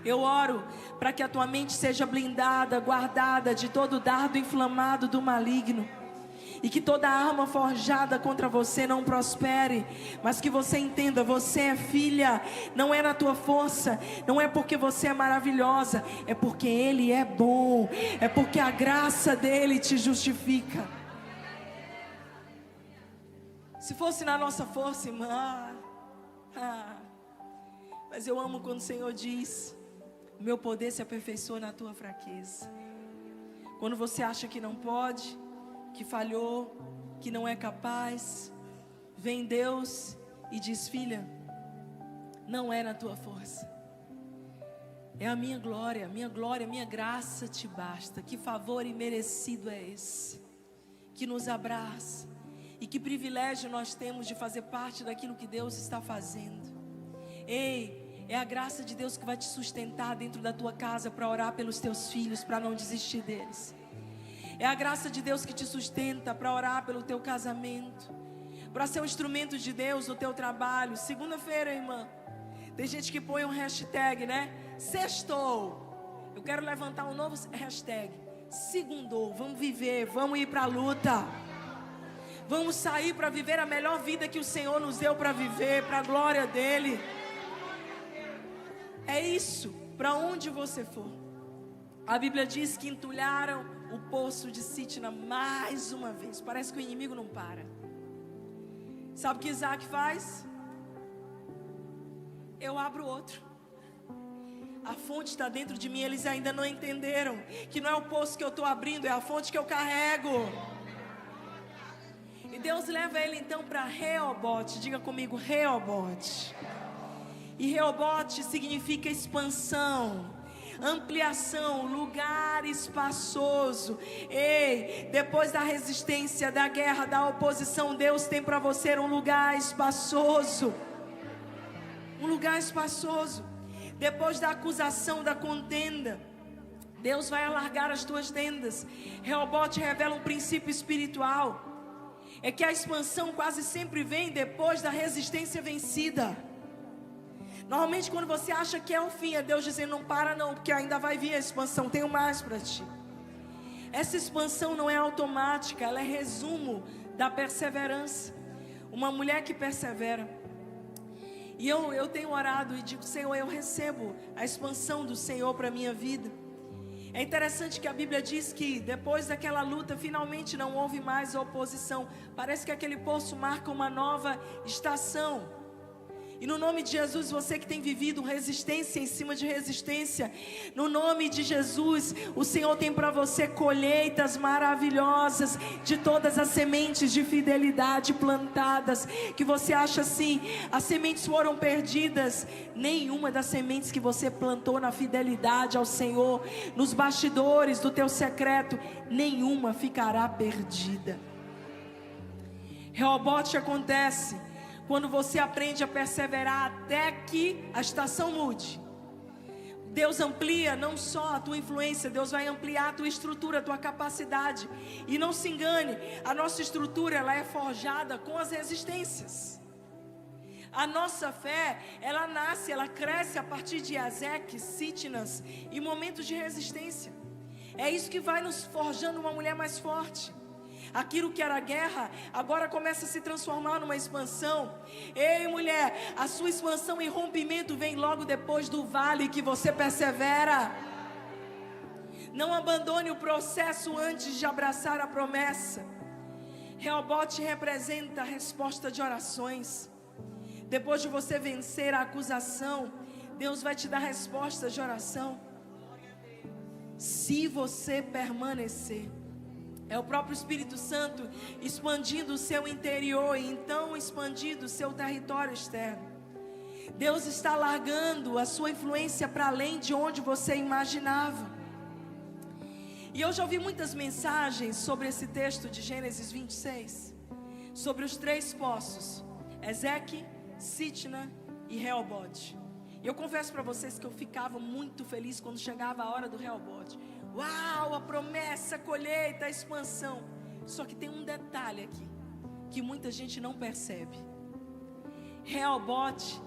Eu oro para que a tua mente seja blindada, guardada de todo dardo inflamado do maligno. e que toda arma forjada contra você não prospere, mas que você entenda, você é filha, não é na tua força, não é porque você é maravilhosa, é porque Ele é bom, é porque a graça dEle te justifica. Se fosse na nossa força, irmã, mas eu amo quando o Senhor diz: o meu poder se aperfeiçoa na tua fraqueza. Quando você acha que não pode, que falhou, que não é capaz, vem Deus e diz: filha, não é na tua força, é a minha glória, minha graça te basta. Que favor imerecido é esse, que nos abraça, e que privilégio nós temos de fazer parte daquilo que Deus está fazendo. Ei, é a graça de Deus que vai te sustentar dentro da tua casa para orar pelos teus filhos, para não desistir deles. É a graça de Deus que te sustenta para orar pelo teu casamento, para ser um instrumento de Deus no teu trabalho. Segunda-feira, irmã, tem gente que põe um hashtag, né? Sextou. Eu quero levantar um novo hashtag: segundou. Vamos viver, vamos ir para a luta. Vamos sair para viver a melhor vida que o Senhor nos deu para viver, para a glória dEle. É isso, para onde você for. A Bíblia diz que entulharam o poço de Sitna mais uma vez. Parece que o inimigo não para. Sabe o que Isaac faz? Eu abro outro. A fonte está dentro de mim. Eles ainda não entenderam que não é o poço que eu estou abrindo, é a fonte que eu carrego. E Deus leva ele então para Reobote. Diga comigo, Reobote. E Reobote significa expansão, ampliação, lugar espaçoso. Ei, depois da resistência, da guerra, da oposição, Deus tem para você um lugar espaçoso. Um lugar espaçoso. Depois da acusação, da contenda, Deus vai alargar as tuas tendas. Reobote revela um princípio espiritual. É que a expansão quase sempre vem depois da resistência vencida. Normalmente quando você acha que é o fim, é Deus dizendo: não para não, porque ainda vai vir a expansão, tenho mais para ti. Essa expansão não é automática, ela é resumo da perseverança. Uma mulher que persevera. E eu tenho orado e digo: Senhor, eu recebo a expansão do Senhor para a minha vida. É interessante que a Bíblia diz que depois daquela luta, finalmente não houve mais oposição. Parece que aquele poço marca uma nova estação. E no nome de Jesus, você que tem vivido resistência em cima de resistência, no nome de Jesus, o Senhor tem para você colheitas maravilhosas de todas as sementes de fidelidade plantadas, que você acha assim, as sementes foram perdidas. Nenhuma das sementes que você plantou na fidelidade ao Senhor, nos bastidores do teu secreto, nenhuma ficará perdida. Reobote acontece quando você aprende a perseverar até que a estação mude. Deus amplia não só a tua influência, Deus vai ampliar a tua estrutura, a tua capacidade. E não se engane, a nossa estrutura ela é forjada com as resistências. A nossa fé, ela nasce, ela cresce a partir de Ezequiel, Sitnas e momentos de resistência. É isso que vai nos forjando uma mulher mais forte. Aquilo que era guerra, agora começa a se transformar numa expansão. Ei, mulher, a sua expansão e rompimento vem logo depois do vale que você persevera. Não abandone o processo antes de abraçar a promessa. Reobote representa a resposta de orações. Depois de você vencer a acusação, Deus vai te dar respostas de oração. Se você permanecer. É o próprio Espírito Santo expandindo o seu interior e então expandindo o seu território externo. Deus está largando a sua influência para além de onde você imaginava. E eu já ouvi muitas mensagens sobre esse texto de Gênesis 26, sobre os 3 poços, Ezequiel, Sitna e Reobote. E eu confesso para vocês que eu ficava muito feliz quando chegava a hora do Reobote. Uau, a promessa, a colheita, a expansão. Só que tem um detalhe aqui, que muita gente não percebe. Reobote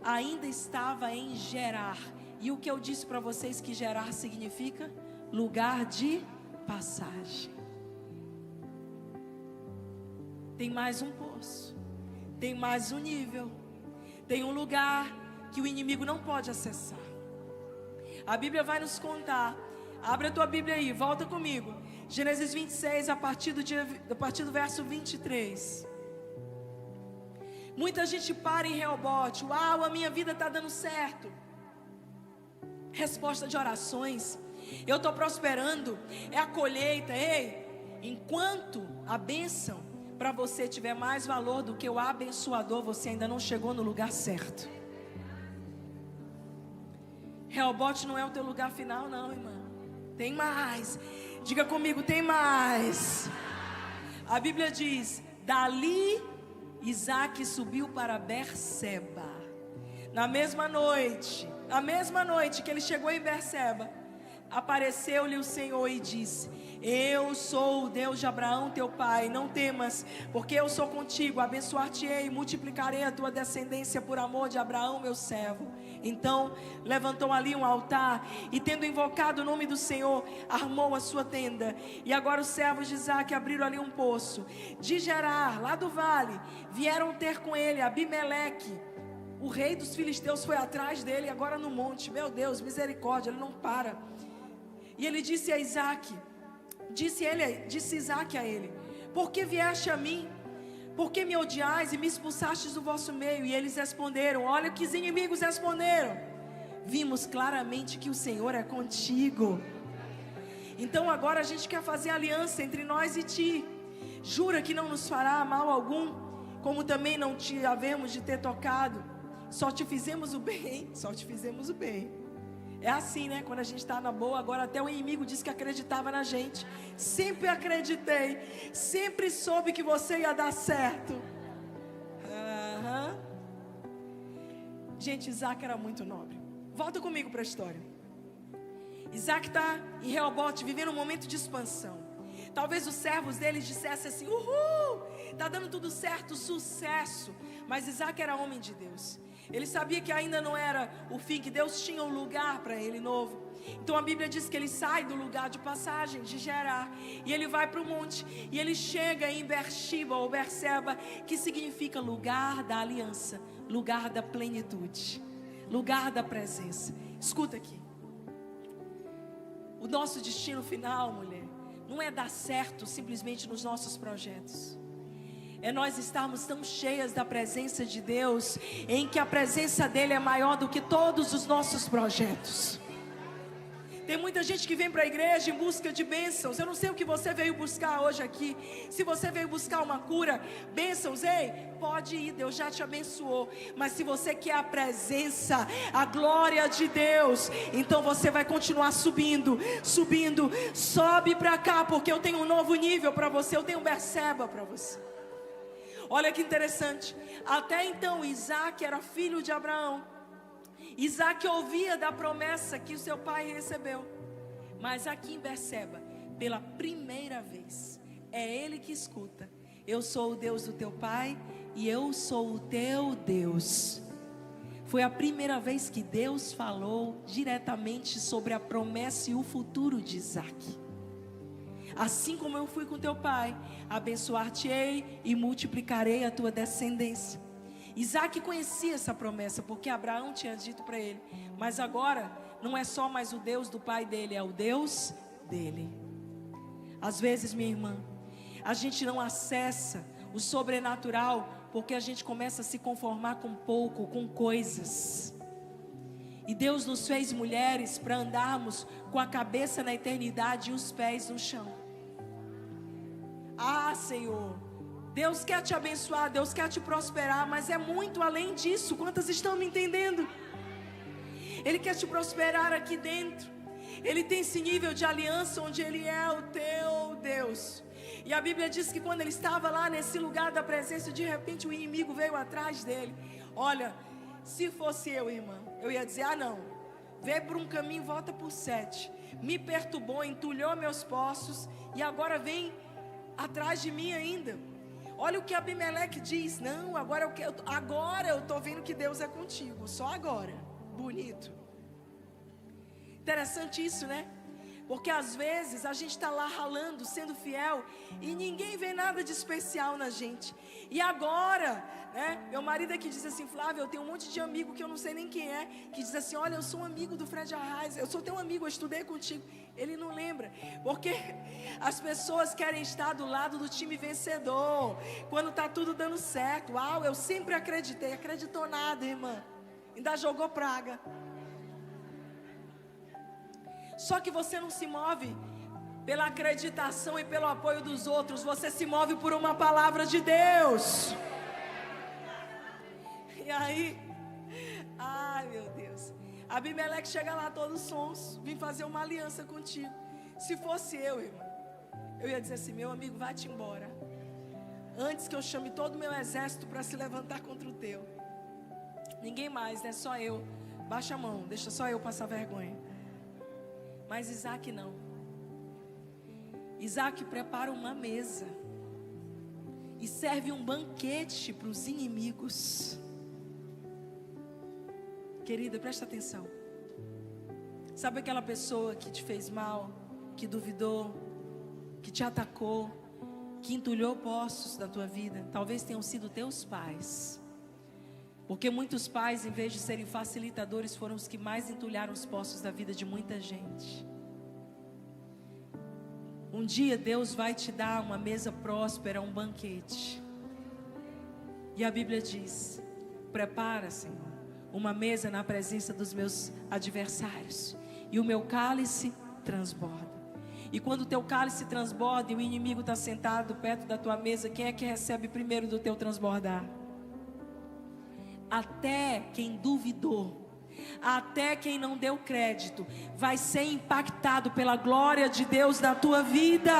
ainda estava em Gerar. E o que eu disse para vocês que Gerar significa? Lugar de passagem. tem mais um poço, tem mais um nível, tem um lugar que o inimigo não pode acessar. A Bíblia vai nos contar. Abre a tua Bíblia aí, volta comigo. Gênesis 26, a partir do verso 23. Muita gente para em Reobote. Uau, a minha vida está dando certo. Resposta de orações. Eu estou prosperando. É a colheita. Ei, enquanto a bênção para você tiver mais valor do que o abençoador, você ainda não chegou no lugar certo. Reobote não é o teu lugar final, não, irmã. Tem mais. Diga comigo, tem mais. A Bíblia diz: dali Isaac subiu para Berseba. Na mesma noite que ele chegou em Berseba, apareceu-lhe o Senhor e disse: eu sou o Deus de Abraão teu pai, não temas, porque eu sou contigo, abençoar-te-ei e multiplicarei a tua descendência por amor de Abraão meu servo. Então levantou ali um altar e, tendo invocado o nome do Senhor, armou a sua tenda. E agora os servos de Isaac abriram ali um poço. De Gerar, lá do vale, vieram ter com ele Abimeleque. O rei dos filisteus foi atrás dele agora no monte. Meu Deus, misericórdia, ele não para. E ele disse a Isaac, disse Isaac a ele: por que vieste a mim? Por que me odiais e me expulsastes do vosso meio? E eles responderam, olha o que os inimigos responderam: vimos claramente que o Senhor é contigo. Então agora a gente quer fazer aliança entre nós e ti. Jura que não nos fará mal algum, como também não te havemos de ter tocado. Só te fizemos o bem, só te fizemos o bem. É assim, né? Quando a gente está na boa, agora até o inimigo disse que acreditava na gente. Sempre acreditei, sempre soube que você ia dar certo. Gente, Isaac era muito nobre. Volta comigo para a história. Isaac está em Reobote, vivendo um momento de expansão. Talvez os servos dele dissessem assim: uhul, está dando tudo certo, sucesso. Mas Isaac era homem de Deus. Ele sabia que ainda não era o fim, que Deus tinha um lugar para ele novo. Então a Bíblia diz que ele sai do lugar de passagem, de Gerar, e ele vai para o monte, e ele chega em Berseba ou Berseba, que significa lugar da aliança, lugar da plenitude, lugar da presença. Escuta aqui. O nosso destino final, mulher, não é dar certo simplesmente nos nossos projetos. É nós estarmos tão cheias da presença de Deus, em que a presença dele é maior do que todos os nossos projetos. Tem muita gente que vem para a igreja em busca de bênçãos. Eu não sei o que você veio buscar hoje aqui. Se você veio buscar uma cura, bênçãos, ei, pode ir, Deus já te abençoou. Mas se você quer a presença, a glória de Deus, então você vai continuar subindo, subindo. Sobe para cá, porque eu tenho um novo nível para você. Eu tenho um Berseba para você. Olha que interessante. Até então Isaac era filho de Abraão. Isaac ouvia da promessa que o seu pai recebeu. Mas aqui em Berseba, pela primeira vez, é ele que escuta: eu sou o Deus do teu pai e eu sou o teu Deus. Foi a primeira vez que Deus falou diretamente sobre a promessa e o futuro de Isaac. Assim como eu fui com teu pai, abençoar-te-ei e multiplicarei a tua descendência. Isaac conhecia essa promessa, porque Abraão tinha dito para ele. Mas agora, não é só mais o Deus do pai dele, é o Deus dele. Às vezes, minha irmã, a gente não acessa o sobrenatural, porque a gente começa a se conformar com pouco, com coisas. E Deus nos fez mulheres para andarmos com a cabeça na eternidade e os pés no chão. Ah, Senhor, Deus quer te abençoar, Deus quer te prosperar, mas é muito além disso. Quantas estão me entendendo? Ele quer te prosperar aqui dentro. Ele tem esse nível de aliança onde Ele é o teu Deus. E a Bíblia diz que quando ele estava lá nesse lugar da presença, de repente o inimigo veio atrás dele. Olha, se fosse eu, irmã, eu ia dizer: ah não, veio por um caminho, volta por 7. Me perturbou, entulhou meus poços e agora vem atrás de mim ainda. Olha o que Abimeleque diz: não, agora eu estou vendo que Deus é contigo, só agora. Bonito. Interessante isso, né? Porque às vezes a gente está lá ralando, sendo fiel, e ninguém vê nada de especial na gente. E agora, né, meu marido aqui diz assim: Flávia, eu tenho um monte de amigo que eu não sei nem quem é, que diz assim: olha, eu sou um amigo do Fred Arraes, eu sou teu amigo, eu estudei contigo. Ele não lembra, porque as pessoas querem estar do lado do time vencedor, quando está tudo dando certo. Uau, eu sempre acreditei. Acreditou nada, irmã, ainda jogou praga. Só que você não se move pela acreditação e pelo apoio dos outros, você se move por uma palavra de Deus. E aí, ai meu Deus, Abimeleque chega lá todo sonso: vim fazer uma aliança contigo. Se fosse eu, irmão, eu ia dizer assim: meu amigo, vai-te embora, antes que eu chame todo o meu exército para se levantar contra o teu. Ninguém mais, né? Só eu. Baixa a mão, deixa só eu passar vergonha. Mas Isaac não. Isaac prepara uma mesa e serve um banquete para os inimigos. Querida, presta atenção. Sabe aquela pessoa que te fez mal, que duvidou, que te atacou, que entulhou poços da tua vida? Talvez tenham sido teus pais. Porque muitos pais, em vez de serem facilitadores, foram os que mais entulharam os poços da vida de muita gente. Um dia Deus vai te dar uma mesa próspera, um banquete. E a Bíblia diz: prepara, Senhor, uma mesa na presença dos meus adversários, e o meu cálice transborda. E quando o teu cálice transborda e o inimigo está sentado perto da tua mesa, quem é que recebe primeiro do teu transbordar? Até quem duvidou, até quem não deu crédito, vai ser impactado pela glória de Deus na tua vida.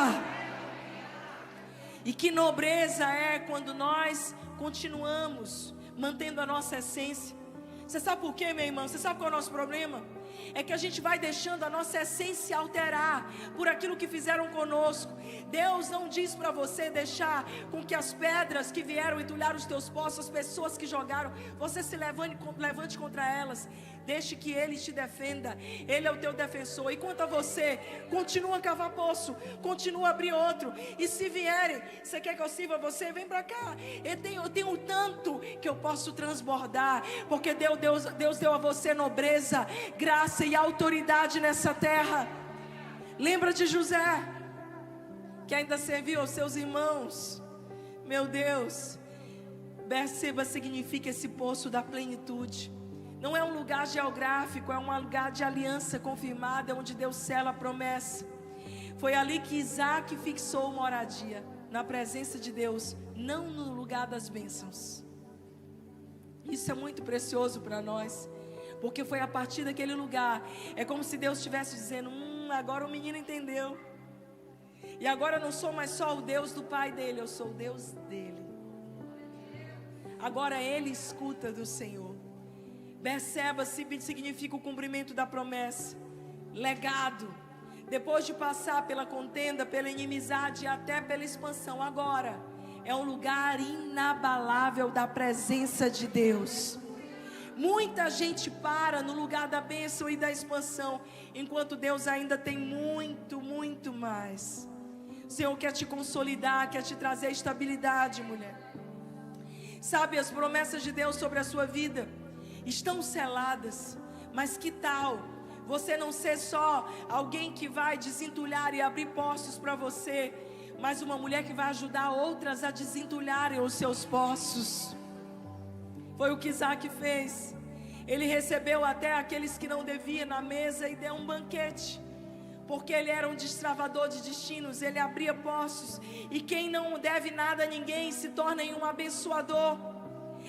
E que nobreza é quando nós continuamos mantendo a nossa essência. Você sabe por quê, minha irmã? Você sabe qual é o nosso problema? É que a gente vai deixando a nossa essência alterar por aquilo que fizeram conosco. Deus não diz para você deixar com que as pedras que vieram entulhar os teus poços, as pessoas que jogaram, você se levante contra elas. Deixe que Ele te defenda. Ele é o teu defensor. E quanto a você, continua a cavar poço, continua a abrir outro. E se vierem, você quer que eu sirva você? Vem para cá. Eu tenho tanto que eu posso transbordar, porque Deus deu a você nobreza, graça e autoridade nessa terra. Lembra de José, que ainda serviu aos seus irmãos. Meu Deus, Berseba significa esse poço da plenitude. Não é um lugar geográfico, é um lugar de aliança confirmada, onde Deus sela a promessa. Foi ali que Isaac fixou moradia, na presença de Deus, não no lugar das bênçãos. Isso é muito precioso para nós, porque foi a partir daquele lugar. É como se Deus estivesse dizendo: agora o menino entendeu. E agora eu não sou mais só o Deus do pai dele, eu sou o Deus dele. Agora ele escuta do Senhor. Berseba significa o cumprimento da promessa, legado. Depois de passar pela contenda, pela inimizade e até pela expansão, agora é um lugar inabalável da presença de Deus. Muita gente para no lugar da bênção e da expansão, enquanto Deus ainda tem muito, muito mais. O Senhor quer te consolidar, quer te trazer estabilidade, mulher. Sabe, as promessas de Deus sobre a sua vida estão seladas, mas que tal você não ser só alguém que vai desentulhar e abrir poços para você, mas uma mulher que vai ajudar outras a desentulharem os seus poços? Foi o que Isaac fez. Ele recebeu até aqueles que não deviam na mesa e deu um banquete, porque ele era um destravador de destinos. Ele abria poços, e quem não deve nada a ninguém se torna um abençoador.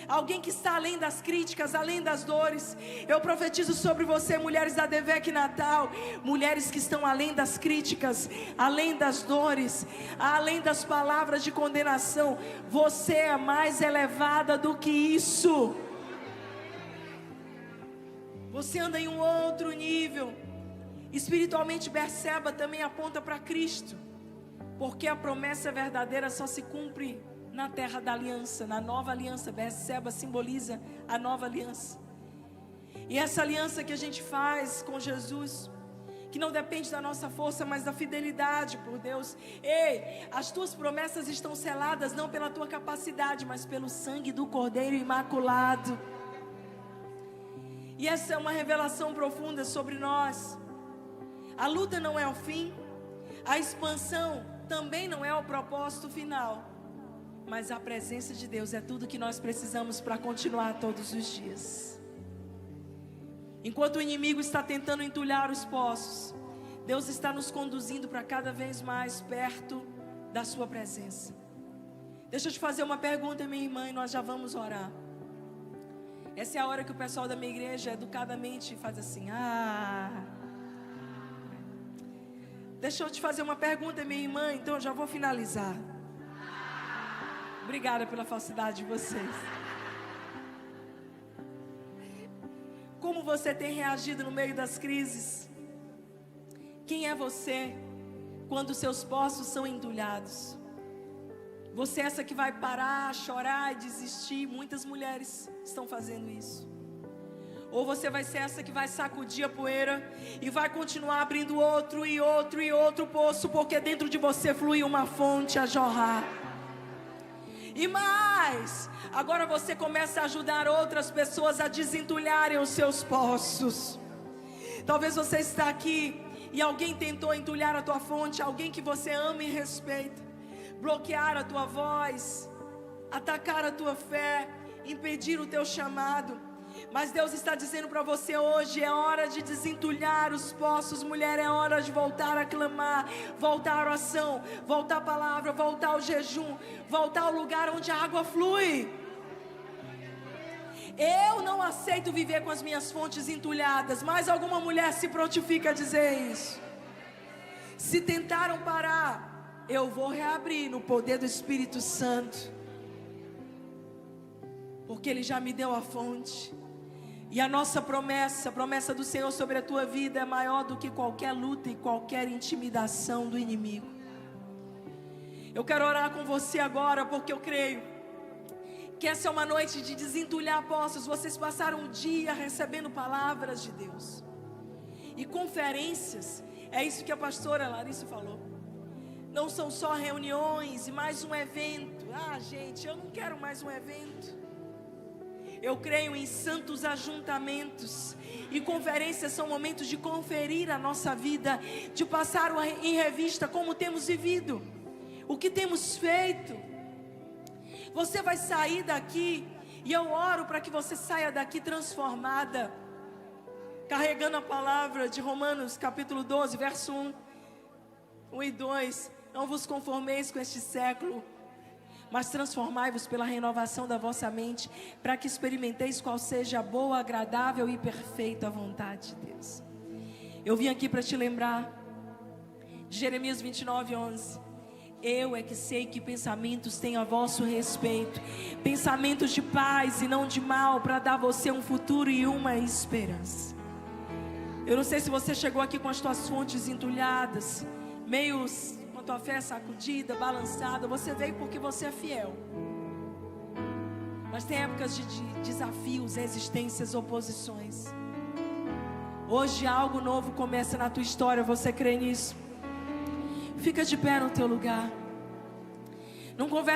Alguém que está além das críticas, além das dores. Eu profetizo sobre você, mulheres da Devec Natal, mulheres que estão além das críticas, além das dores, além das palavras de condenação. Você é mais elevada do que isso. Você anda em um outro nível. Espiritualmente, Berseba também aponta para Cristo, porque a promessa verdadeira só se cumpre na terra da aliança, na nova aliança. Berseba simboliza a nova aliança. E essa aliança que a gente faz com Jesus, que não depende da nossa força, mas da fidelidade por Deus. Ei, as tuas promessas estão seladas não pela tua capacidade, mas pelo sangue do Cordeiro Imaculado. E essa é uma revelação profunda sobre nós. A luta não é o fim, a expansão também não é o propósito final, mas a presença de Deus é tudo que nós precisamos para continuar todos os dias. Enquanto o inimigo está tentando entulhar os poços, Deus está nos conduzindo para cada vez mais perto da sua presença. Deixa eu te fazer uma pergunta, minha irmã, e nós já vamos orar. Essa é a hora que o pessoal da minha igreja educadamente faz assim, Deixa eu te fazer uma pergunta, minha irmã, então eu já vou finalizar. Obrigada pela falsidade de vocês. Como você tem reagido no meio das crises? Quem é você quando seus poços são entulhados? Você é essa que vai parar, chorar e desistir? Muitas mulheres estão fazendo isso. Ou você vai ser essa que vai sacudir a poeira e vai continuar abrindo outro e outro e outro poço, porque dentro de você flui uma fonte a jorrar. E mais, agora você começa a ajudar outras pessoas a desentulharem os seus poços. Talvez você está aqui e alguém tentou entulhar a tua fonte, alguém que você ama e respeita, bloquear a tua voz, atacar a tua fé, impedir o teu chamado. Mas Deus está dizendo para você hoje, é hora de desentulhar os poços, mulher, é hora de voltar a clamar, voltar à oração, voltar à palavra, voltar ao jejum, voltar ao lugar onde a água flui. Eu não aceito viver com as minhas fontes entulhadas, mas alguma mulher se prontifica a dizer isso. Se tentaram parar, eu vou reabrir no poder do Espírito Santo, porque Ele já me deu a fonte. E a nossa promessa, a promessa do Senhor sobre a tua vida é maior do que qualquer luta e qualquer intimidação do inimigo. Eu quero orar com você agora, porque eu creio que essa é uma noite de desentulhar poços. Vocês passaram o dia recebendo palavras de Deus. E conferências, é isso que a pastora Larissa falou. Não são só reuniões e mais um evento. Gente, eu não quero mais um evento. Eu creio em santos ajuntamentos. E conferências são momentos de conferir a nossa vida, de passar em revista como temos vivido, o que temos feito. Você vai sair daqui, e eu oro para que você saia daqui transformada, carregando a palavra de Romanos capítulo 12, verso 1 e 2. Não vos conformeis com este século, mas transformai-vos pela renovação da vossa mente, para que experimenteis qual seja a boa, agradável e perfeita vontade de Deus. Eu vim aqui para te lembrar de Jeremias 29:11. Eu é que sei que pensamentos tenho a vosso respeito, pensamentos de paz e não de mal, para dar a você um futuro e uma esperança. Eu não sei se você chegou aqui com as tuas fontes entulhadas, meio com a tua fé sacudida, balançada. Você veio porque você é fiel. Mas tem épocas de desafios, resistências, oposições. Hoje algo novo começa na tua história. Você crê nisso? Fica de pé no teu lugar. Não converse